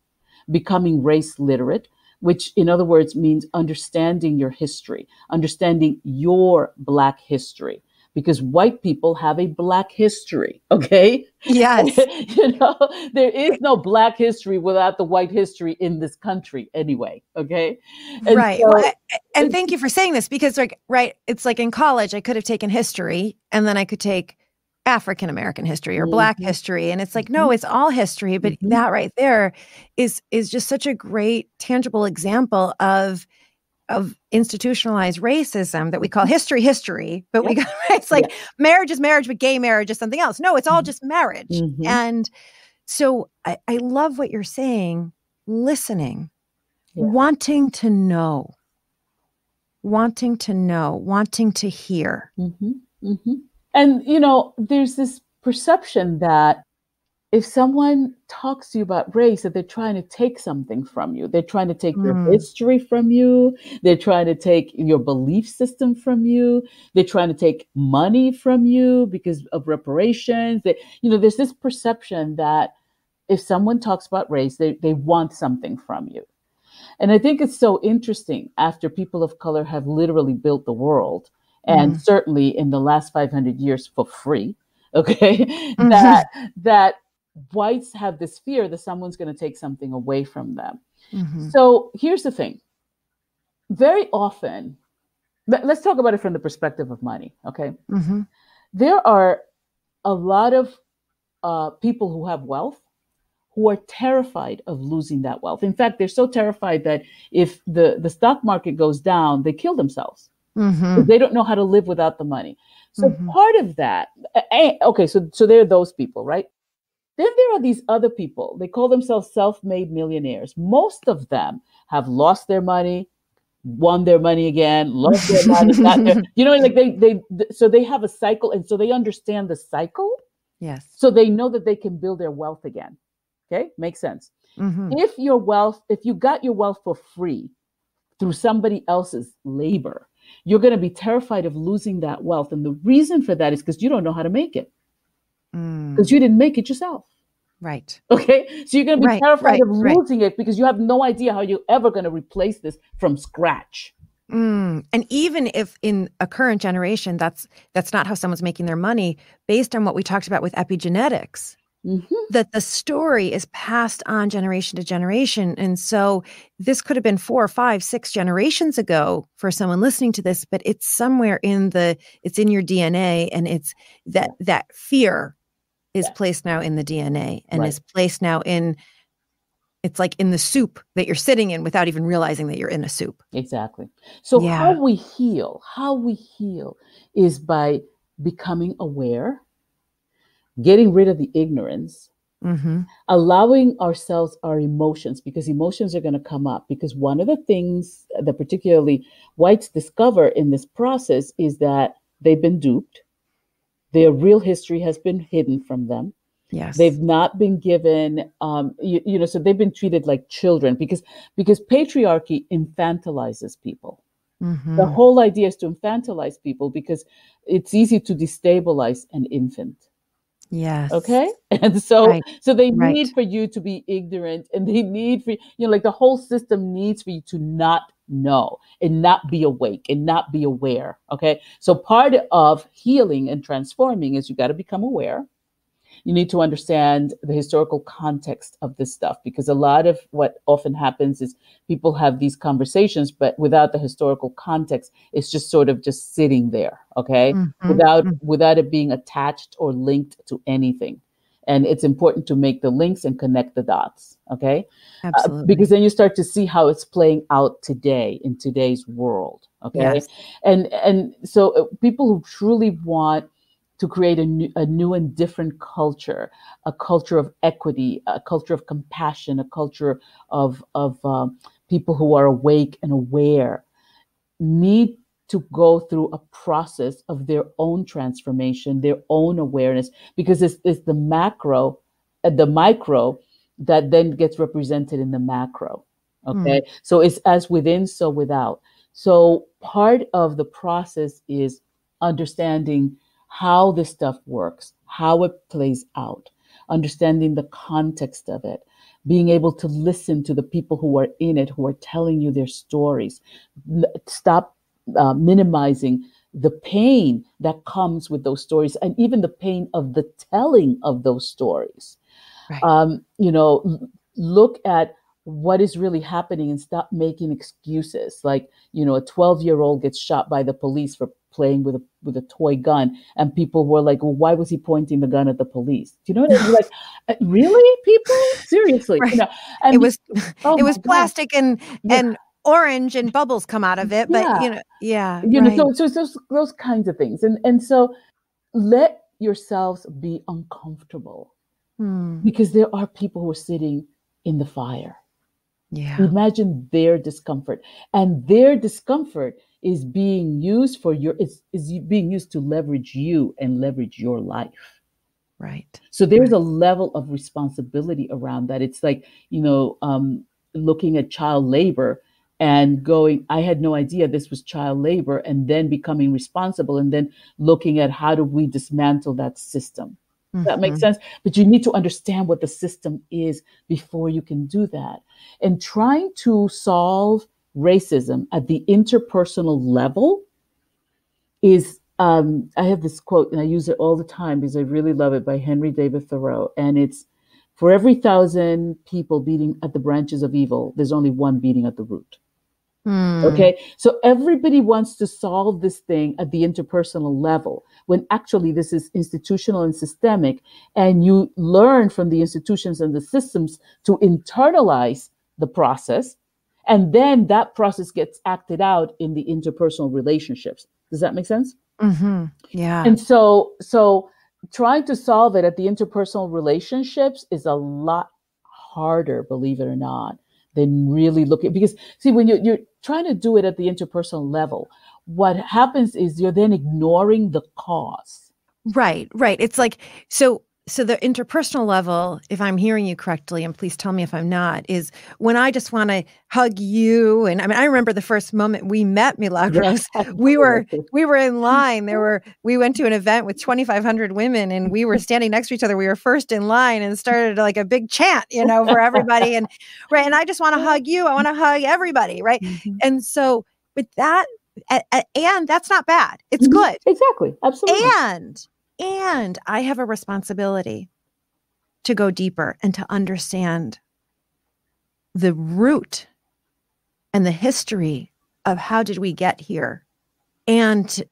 becoming race literate, which in other words means understanding your history, understanding your Black history, because white people have a Black history. Okay. Yes. There is no Black history without the white history in this country anyway. Okay. And right. And thank you for saying this, because it's like in college, I could have taken history and then I could take African American history or Black history. And it's like, no, it's all history. But that right there is just such a great tangible example of institutionalized racism that we call history, but we got, it's like marriage is marriage, but gay marriage is something else. No, it's all just marriage. And so I love what you're saying, listening, wanting to know, wanting to hear. And, there's this perception that if someone talks to you about race, that they're trying to take something from you. They're trying to take your history from you. They're trying to take your belief system from you. They're trying to take money from you because of reparations. There's this perception that if someone talks about race, they want something from you. And I think it's so interesting, after people of color have literally built the world, and certainly in the last 500 years for free, okay, that whites have this fear that someone's going to take something away from them. So here's the thing. Very often, let's talk about it from the perspective of money, okay? there are a lot of people who have wealth who are terrified of losing that wealth. In fact, they're so terrified that if the stock market goes down, they kill themselves. Mm-hmm. They don't know how to live without the money. So Mm-hmm. part of that, okay, so there are those people, right? Then there are these other people. They call themselves self-made millionaires. Most of them have lost their money, won their money again, lost their money, got their, like so they have a cycle, and so they understand the cycle. Yes. So they know that they can build their wealth again. Okay, makes sense. Mm-hmm. If you got your wealth for free through somebody else's labor, you're going to be terrified of losing that wealth. And the reason for that is because you don't know how to make it, because you didn't make it yourself. Right. Okay. So you're going to be terrified of right. losing it because you have no idea how you're ever going to replace this from scratch. And even if in a current generation, that's not how someone's making their money, based on what we talked about with epigenetics, that the story is passed on generation to generation. And so this could have been 4, 5, 6 generations ago for someone listening to this, but it's somewhere it's in your DNA, and it's that fear is placed now in the DNA and is placed now it's like in the soup that you're sitting in without even realizing that you're in a soup. Exactly. So how we heal is by becoming aware, getting rid of the ignorance, allowing ourselves our emotions, because emotions are going to come up. Because one of the things that particularly whites discover in this process is that they've been duped. Their real history has been hidden from them. Yes. They've not been given, so they've been treated like children because patriarchy infantilizes people. The whole idea is to infantilize people because it's easy to destabilize an infant. Yes. Okay. And so they need for you to be ignorant, and they need for, like the whole system needs for you to not know and not be awake and not be aware. Okay. So part of healing and transforming is you got to become aware. You need to understand the historical context of this stuff, because a lot of what often happens is people have these conversations, but without the historical context, it's just sort of just sitting there, okay, without it being attached or linked to anything. And it's important to make the links and connect the dots, okay? Absolutely. Because then you start to see how it's playing out today in today's world, okay? Yes. And so people who truly want to create a new and different culture, a culture of equity, a culture of compassion, a culture of people who are awake and aware, need to go through a process of their own transformation, their own awareness, because it's the macro, the micro that then gets represented in the macro. Okay. So it's as within, so without. So part of the process is understanding how this stuff works, how it plays out, understanding the context of it, being able to listen to the people who are in it, who are telling you their stories. Stop minimizing the pain that comes with those stories, and even the pain of the telling of those stories. Right. Look at what is really happening and stop making excuses. Like, a 12-year-old gets shot by the police for playing with a toy gun, and people were like, well, why was he pointing the gun at the police? Do you know what I mean? Like, really, people? Seriously. Right. And it was plastic and orange and bubbles come out of it, but so those kinds of things. And so let yourselves be uncomfortable, because there are people who are sitting in the fire. Yeah. Imagine their discomfort, and their discomfort is being used is being used to leverage you and leverage your life. Right. So there's a level of responsibility around that. It's like, looking at child labor and going, I had no idea this was child labor, and then becoming responsible, and then looking at how do we dismantle that system. That makes sense. But you need to understand what the system is before you can do that. And trying to solve racism at the interpersonal level is, I have this quote, and I use it all the time because I really love it, by Henry David Thoreau. And it's, for every 1,000 people beating at the branches of evil, there's only one beating at the root. Okay. So everybody wants to solve this thing at the interpersonal level when actually this is institutional and systemic. And you learn from the institutions and the systems to internalize the process. And then that process gets acted out in the interpersonal relationships. Does that make sense? Mm-hmm. Yeah. And so trying to solve it at the interpersonal relationships is a lot harder, believe it or not, than really looking, because see, when you're trying to do it at the interpersonal level, what happens is you're then ignoring the cause. Right. It's like, so the interpersonal level, if I'm hearing you correctly, and please tell me if I'm not, is when I just want to hug you. And I mean, I remember the first moment we met, Milagros. We were in line. We went to an event with 2,500 women, and we were standing next to each other. We were first in line, and started like a big chant, for everybody. And right, and I just want to hug you. I want to hug everybody, right? Mm-hmm. And so, with that, and that's not bad. It's good. Exactly. Absolutely. And I have a responsibility to go deeper and to understand the root and the history of how did we get here. And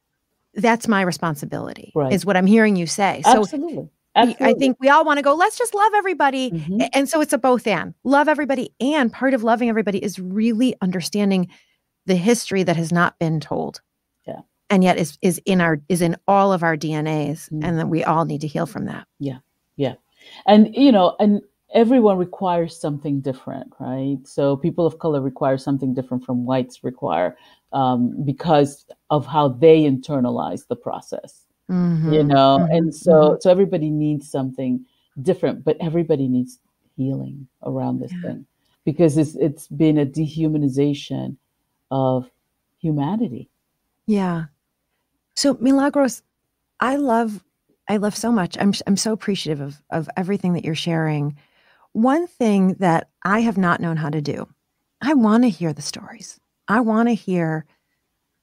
that's my responsibility, right, is what I'm hearing you say. Absolutely. So I think we all want to go, let's just love everybody. Mm-hmm. And so it's a both and. Love everybody. And part of loving everybody is really understanding the history that has not been told. Yeah. And yet is in all of our DNAs, and that we all need to heal from that. Yeah. And, and everyone requires something different, right? So people of color require something different from whites require, because of how they internalize the process, and so everybody needs something different, but everybody needs healing around this thing, because it's been a dehumanization of humanity. Yeah. So Milagros, I love so much. I'm so appreciative of everything that you're sharing. One thing that I have not known how to do, I want to hear the stories. I want to hear.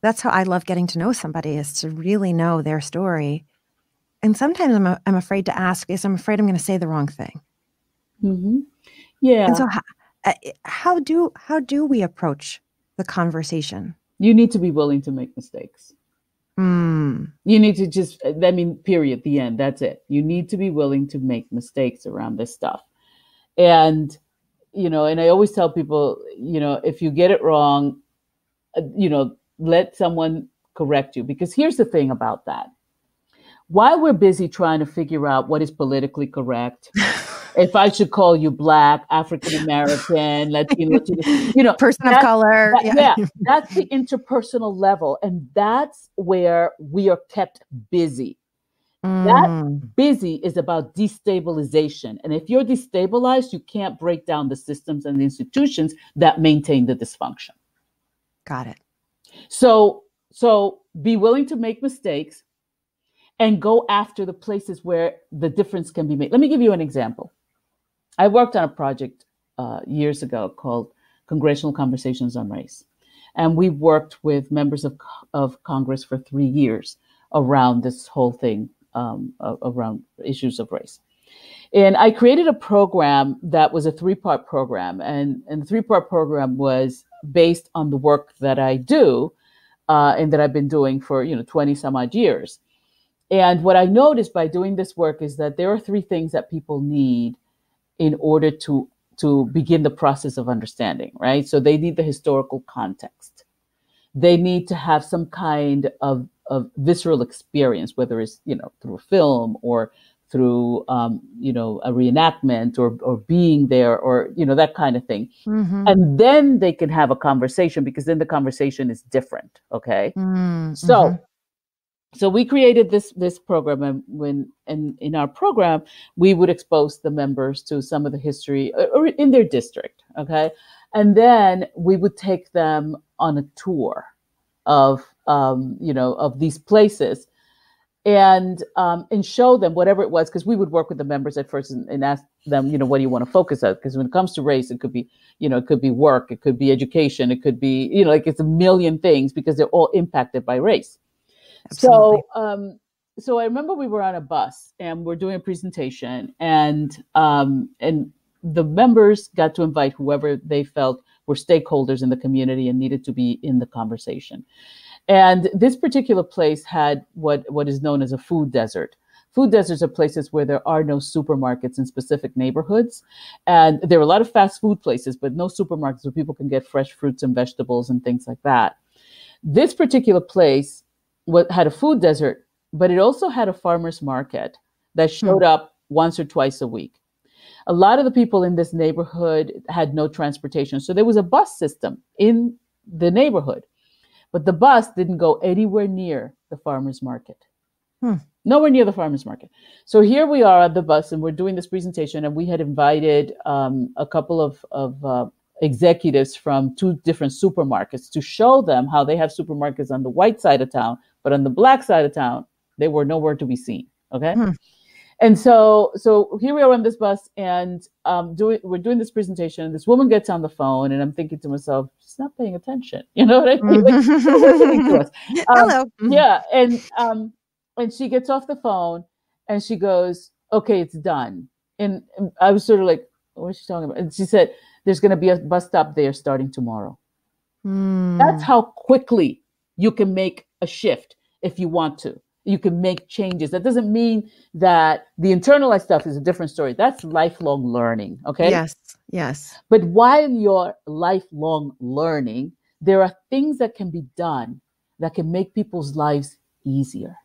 That's how I love getting to know somebody, is to really know their story. And sometimes I'm afraid to ask, because I'm afraid I'm going to say the wrong thing. Mm-hmm. Yeah. And so how do we approach the conversation? You need to be willing to make mistakes. You need to period, the end. That's it. You need to be willing to make mistakes around this stuff. And, and I always tell people, if you get it wrong, let someone correct you. Because here's the thing about that. While we're busy trying to figure out what is politically correct, if I should call you Black, African American, Latino, person of color. That's the interpersonal level. And that's where we are kept busy. That busy is about destabilization. And if you're destabilized, you can't break down the systems and the institutions that maintain the dysfunction. Got it. So be willing to make mistakes and go after the places where the difference can be made. Let me give you an example. I worked on a project years ago called Congressional Conversations on Race. And we worked with members of Congress for 3 years around this whole thing, around issues of race. And I created a program that was a 3-part program. And the 3-part program was based on the work that I do and that I've been doing for 20 some odd years. And what I noticed by doing this work is that there are 3 things that people need in order to begin the process of understanding, right? So they need the historical context. They need to have some kind of visceral experience, whether it's, through a film or through, a reenactment or being there or, that kind of thing. Mm-hmm. And then they can have a conversation, because then the conversation is different. Okay. Mm-hmm. So we created this program, and in our program, we would expose the members to some of the history or in their district. Okay. And then we would take them on a tour of these places and show them whatever it was, because we would work with the members at first and ask them, what do you want to focus on? Because when it comes to race, it could be, it could be work, it could be education, it could be, it's a million things, because they're all impacted by race. Absolutely. So I remember we were on a bus and we're doing a presentation, and the members got to invite whoever they felt were stakeholders in the community and needed to be in the conversation. And this particular place had what is known as a food desert. Food deserts are places where there are no supermarkets in specific neighborhoods. And there are a lot of fast food places, but no supermarkets where people can get fresh fruits and vegetables and things like that. This particular place had a food desert, but it also had a farmer's market that showed up once or twice a week. A lot of the people in this neighborhood had no transportation. So there was a bus system in the neighborhood, but the bus didn't go anywhere near the farmer's market. Nowhere near the farmer's market. So here we are at the bus and we're doing this presentation, and we had invited a couple of executives from 2 different supermarkets to show them how they have supermarkets on the white side of town, but on the black side of town, they were nowhere to be seen. Okay. And so here we are on this bus, and we're doing this presentation, and this woman gets on the phone, and I'm thinking to myself, she's not paying attention. You know what I mean? Like, she's listening to us. Hello. Yeah. And she gets off the phone and she goes, okay, it's done. And I was sort of like, what is she talking about? And she said, there's going to be a bus stop there starting tomorrow. That's how quickly you can make a shift if you want to. You can make changes. That doesn't mean that the internalized stuff is a different story. That's lifelong learning. Okay. Yes. But while you're lifelong learning, there are things that can be done that can make people's lives easier,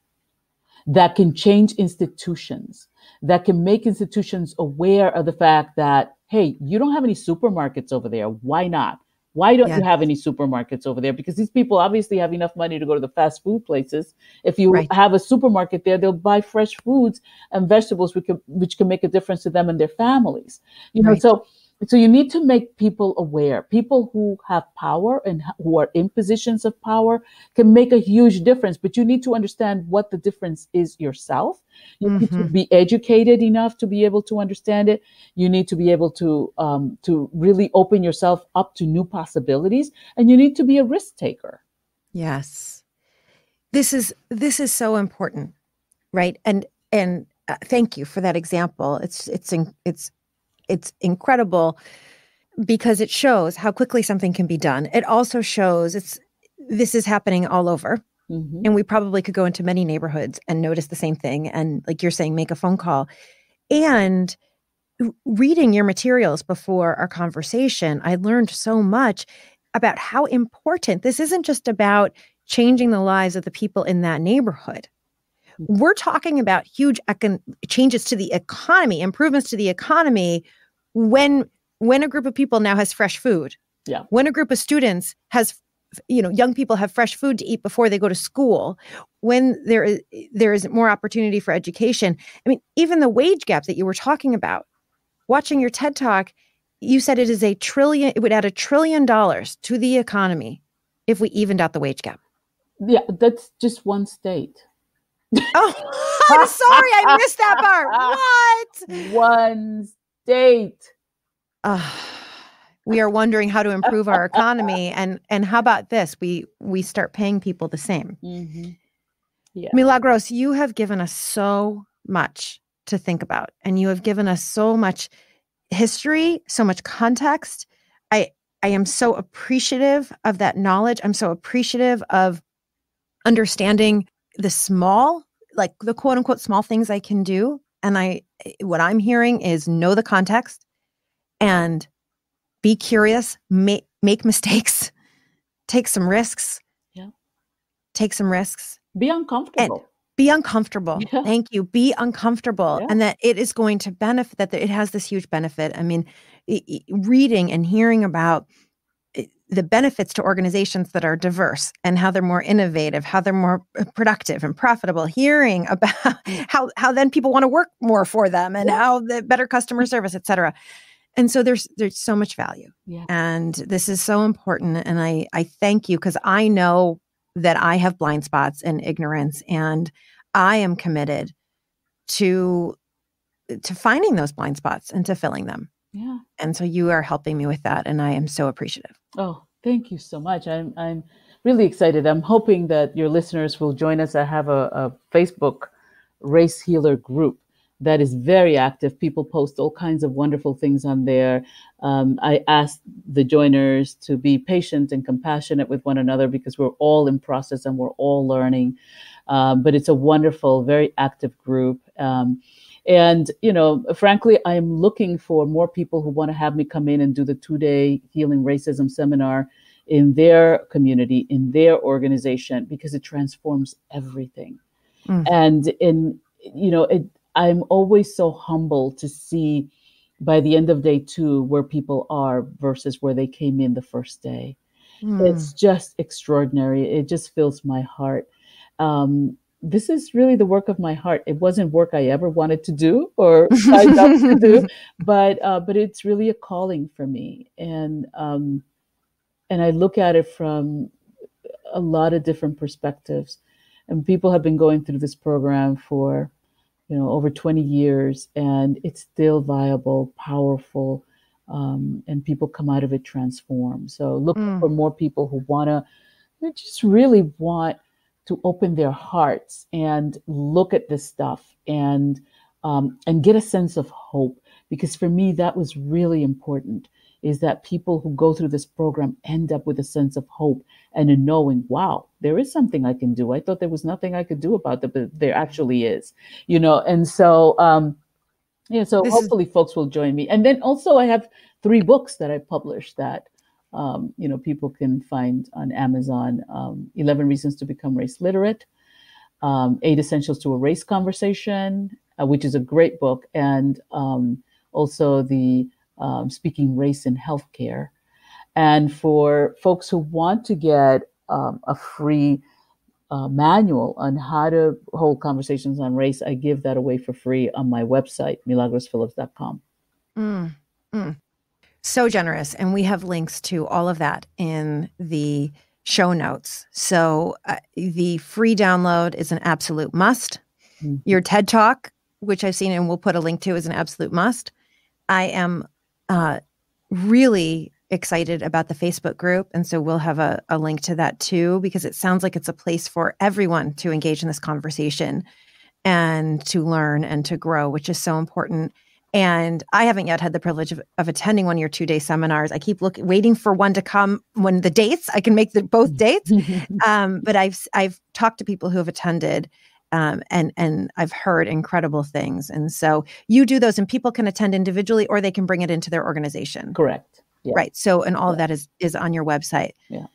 that can change institutions, that can make institutions aware of the fact that, hey, you don't have any supermarkets over there. Why not? Why don't you have any supermarkets over there? Because these people obviously have enough money to go to the fast food places. If you have a supermarket there, they'll buy fresh foods and vegetables, which can make a difference to them and their families. You know, so you need to make people aware. People who have power and who are in positions of power can make a huge difference, but you need to understand what the difference is yourself. You need to be educated enough to be able to understand it. You need to be able to really open yourself up to new possibilities, and you need to be a risk taker. Yes. This is so important, right? And thank you for that example. It's incredible because it shows how quickly something can be done. It also shows this is happening all over. And we probably could go into many neighborhoods and notice the same thing. And like you're saying, make a phone call. And reading your materials before our conversation, I learned so much about how important this isn't just about changing the lives of the people in that neighborhood. We're talking about huge changes to the economy, improvements to the economy when a group of people now has fresh food. Yeah. When a group of students has, young people have fresh food to eat before they go to school, when there is more opportunity for education. I mean, even the wage gap that you were talking about, watching your TED Talk, you said it would add $1 trillion to the economy if we evened out the wage gap. Yeah, that's just one state. Oh, I'm sorry, I missed that part. What? One state. We are wondering how to improve our economy, and how about this? We start paying people the same. Yeah. Milagros, you have given us so much to think about, and you have given us so much history, so much context. I am so appreciative of that knowledge. I'm so appreciative of understanding the small, like the quote unquote small things I can do. And what I'm hearing is know the context and be curious, make mistakes, take some risks. Yeah. Take some risks. Be uncomfortable. Be uncomfortable. Yeah. Thank you. Be uncomfortable. Yeah. And that it is going to benefit, that it has this huge benefit. I mean, reading and hearing about the benefits to organizations that are diverse and how they're more innovative, how they're more productive and profitable, hearing about how then people want to work more for them and how the better customer service, et cetera. And so there's so much value. Yeah. And this is so important. And I thank you, because I know that I have blind spots and ignorance, and I am committed to finding those blind spots and to filling them. Yeah. And so you are helping me with that, and I am so appreciative. Oh, thank you so much. I'm really excited. I'm hoping that your listeners will join us. I have a Facebook race healer group, that is very active. People post all kinds of wonderful things on there. I ask the joiners to be patient and compassionate with one another because we're all in process and we're all learning. But it's a wonderful, very active group. And, frankly, I'm looking for more people who want to have me come in and do the 2-day Healing Racism seminar in their community, in their organization, because it transforms everything. And I'm always so humble to see by the end of day 2 where people are versus where they came in the first day. It's just extraordinary. It just fills my heart. This is really the work of my heart. It wasn't work I ever wanted to do or signed up to do, but it's really a calling for me. And I look at it from a lot of different perspectives. And people have been going through this program for, over 20 years, and it's still viable, powerful, and people come out of it transformed. So look for more people who just really want to open their hearts and look at this stuff and get a sense of hope. Because for me, that was really important, is that people who go through this program end up with a sense of hope and a knowing, wow, there is something I can do. I thought there was nothing I could do about it, but there actually is, and so, hopefully folks will join me. And then also I have 3 books that I published that, people can find on Amazon. 11 Reasons to Become Race Literate, 8 Essentials to a Race Conversation, which is a great book. And also the Speaking Race in Healthcare. And for folks who want to get a free manual on how to hold conversations on race, I give that away for free on my website, milagrosphillips.com. So generous. And we have links to all of that in the show notes. So the free download is an absolute must. Your TED Talk, which I've seen and we'll put a link to, is an absolute must. I am really excited about the Facebook group. And so we'll have a link to that too, because it sounds like it's a place for everyone to engage in this conversation and to learn and to grow, which is so important. And I haven't yet had the privilege of attending one of your 2-day seminars. I keep waiting for one to come when the dates, I can make both dates. But I've talked to people who have attended and I've heard incredible things. And so you do those and people can attend individually or they can bring it into their organization. Correct. Yeah. Right. So, and all of that is on your website. Yeah.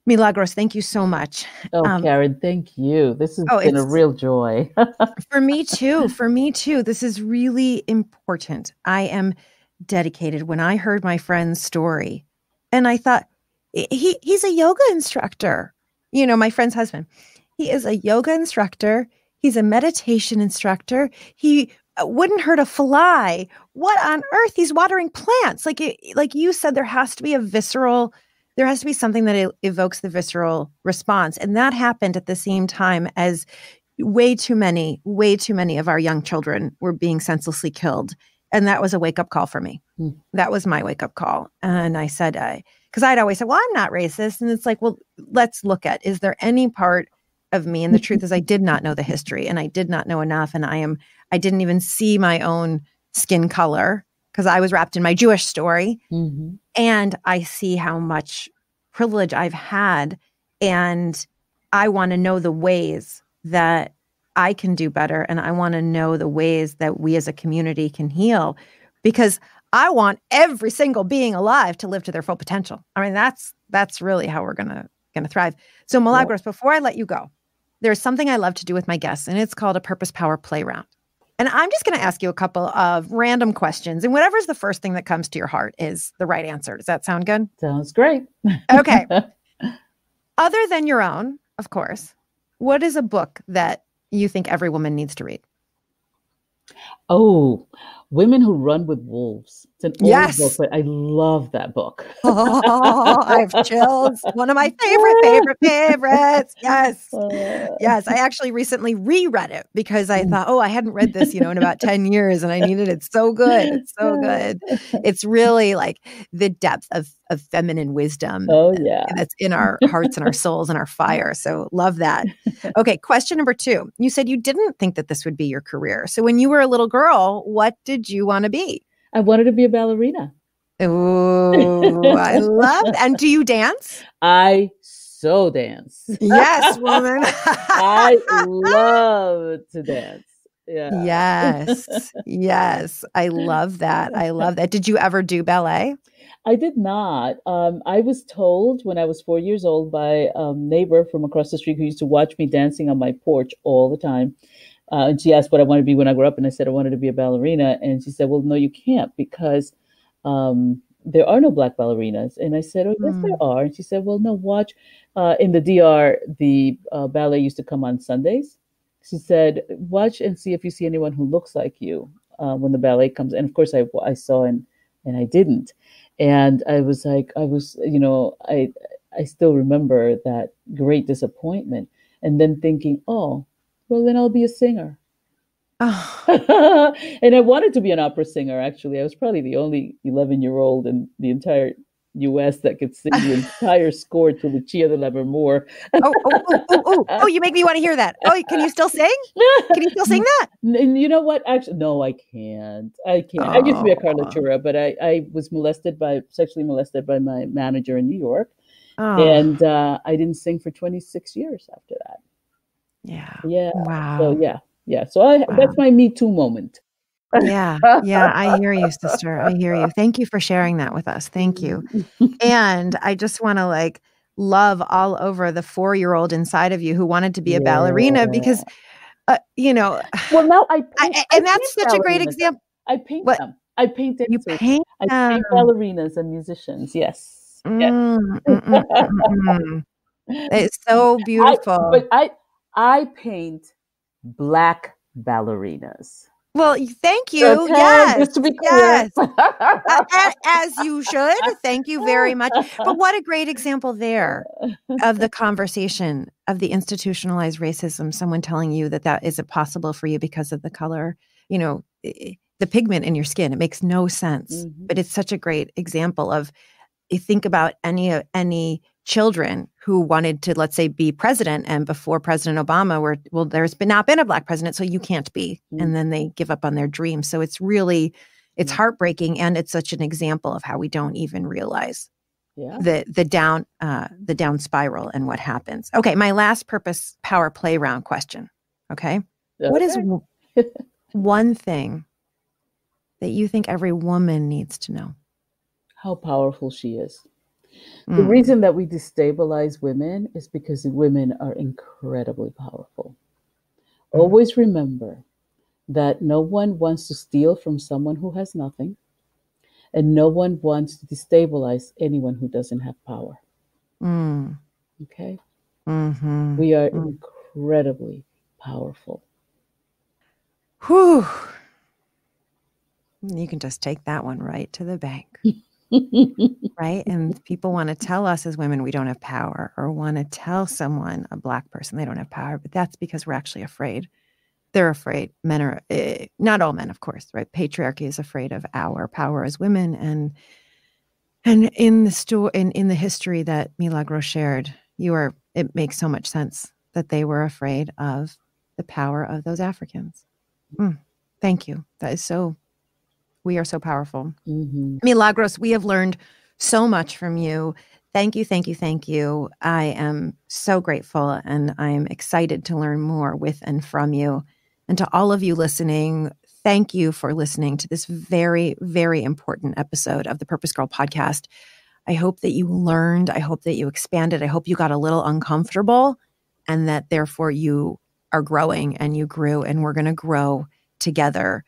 Milagros, thank you so much. Oh, Karen, thank you. This has been a real joy. For me too. For me too. This is really important. I am dedicated. When I heard my friend's story and I thought, he's a yoga instructor, my friend's husband, he is a yoga instructor. He's a meditation instructor. He wouldn't hurt a fly. What on earth? He's watering plants. Like you said, there has to be something that evokes the visceral response. And that happened at the same time as way too many of our young children were being senselessly killed. And that was a wake-up call for me. That was my wake-up call. And I said, because I'd always said, well, I'm not racist. And it's like, well, let's look at, is there any part of me? And the truth is I did not know the history and I did not know enough. And I didn't even see my own skin color because I was wrapped in my Jewish story. And I see how much privilege I've had. And I want to know the ways that I can do better. And I want to know the ways that we as a community can heal, because I want every single being alive to live to their full potential. I mean, that's really how we're going to thrive. So Milagros, before I let you go, there's something I love to do with my guests, and it's called a Purpose Power Play Round. And I'm just going to ask you a couple of random questions, and whatever's the first thing that comes to your heart is the right answer. Does that sound good? Sounds great. Okay. Other than your own, of course, what is a book that you think every woman needs to read? Oh, Women Who Run with Wolves. It's an old book, Yes. but I love that book. Oh, I have chills. One of my favorites. Yes. Yes. I actually recently reread it because I thought, I hadn't read this, in about 10 years and I needed it. So good. It's so good. It's really like the depth of feminine wisdom Oh, yeah. that's in our hearts and our souls and our fire. So love that. Okay. Question number 2. You said you didn't think that this would be your career. So when you were a little girl, what did you want to be? I wanted to be a ballerina. Oh, I love that. And do you dance? I so dance. Yes, woman. I love to dance. Yeah. Yes. Yes. I love that. I love that. Did you ever do ballet? I did not. I was told when I was 4 years old by a neighbor from across the street who used to watch me dancing on my porch all the time. And she asked what I wanted to be when I grew up. And I said, I wanted to be a ballerina. And she said, well, no, you can't because there are no Black ballerinas. And I said, oh, yes, there are. And she said, well, no, watch. In the DR, the ballet used to come on Sundays. She said, watch and see if you see anyone who looks like you when the ballet comes. And of course, I saw and I didn't. And I was like, I still remember that great disappointment. And then thinking, oh, well, then I'll be a singer. Oh. And I wanted to be an opera singer, actually. I was probably the only 11-year-old in the entire U.S. that could sing the entire score to Lucia de Lammermoor. Oh, you make me want to hear that. Oh, can you still sing? Can you still sing that? And you know what? Actually, no, I can't. I used to be a caricatura, but I was sexually molested by my manager in New York. And I didn't sing for 26 years after that. Yeah. Yeah. Wow. So yeah. So that's my Me Too moment. Yeah. I hear you, sister. I hear you. Thank you for sharing that with us. Thank you. And I just want to love all over the 4-year-old inside of you who wanted to be a ballerina because, Well, now I paint that's such a great example. I paint them. I paint You dancers. paint I paint ballerinas and musicians. Yes. It's so beautiful. I paint Black ballerinas. Well, thank you. Okay, yes. just to be clear. Yes. As you should. Thank you very much. But what a great example there of the conversation of the institutionalized racism, someone telling you that isn't possible for you because of the color, the pigment in your skin. It makes no sense. Mm-hmm. But it's such a great example of, you think about any children who wanted to, let's say, be president, and before President Obama, there's not been a Black president, so you can't be. Mm-hmm. And then they give up on their dreams. So it's heartbreaking, and it's such an example of how we don't even realize the down spiral and what happens. Okay, my last purpose power play round question. Okay. What is one thing that you think every woman needs to know? How powerful she is. The reason that we destabilize women is because women are incredibly powerful. Always remember that no one wants to steal from someone who has nothing, and no one wants to destabilize anyone who doesn't have power. Okay? Mm-hmm. We are incredibly powerful. Whew. You can just take that one right to the bank. Right? And people want to tell us as women we don't have power, or want to tell someone, a Black person, they don't have power, but that's because we're actually afraid. They're afraid. Men are, not all men, of course, right? Patriarchy is afraid of our power as women. And in the history that Milagros shared, it makes so much sense that they were afraid of the power of those Africans. Thank you. We are so powerful. Mm-hmm. Milagros, we have learned so much from you. Thank you, thank you, thank you. I am so grateful, and I am excited to learn more with and from you. And to all of you listening, thank you for listening to this very, very important episode of the Purpose Girl Podcast. I hope that you learned. I hope that you expanded. I hope you got a little uncomfortable, and that therefore you are growing, and you grew, and we're going to grow together.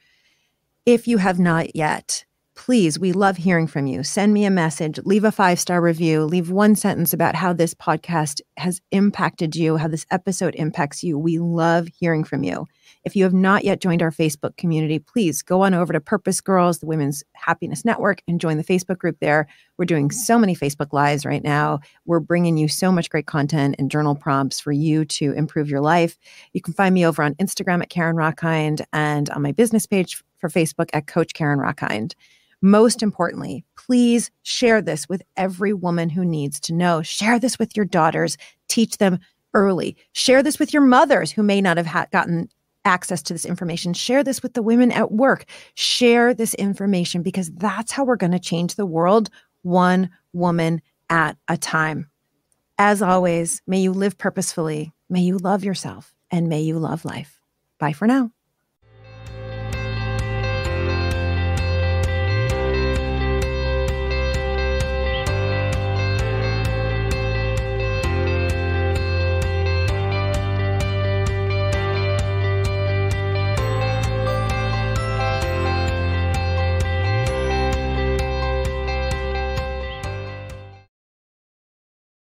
If you have not yet, Please, we love hearing from you. Send me a message, leave a 5-star review, leave one sentence about how this podcast has impacted you, how this episode impacts you. We love hearing from you. If you have not yet joined our Facebook community, please go on over to Purpose Girls, the Women's Happiness Network, and join the Facebook group there. We're doing so many Facebook Lives right now. We're bringing you so much great content and journal prompts for you to improve your life. You can find me over on Instagram at Karen Rockhind and on my business page for Facebook at Coach Karen Rockhind. Most importantly, please share this with every woman who needs to know. Share this with your daughters. Teach them early. Share this with your mothers who may not have gotten access to this information. Share this with the women at work. Share this information because that's how we're going to change the world, one woman at a time. As always, may you live purposefully, may you love yourself, and may you love life. Bye for now.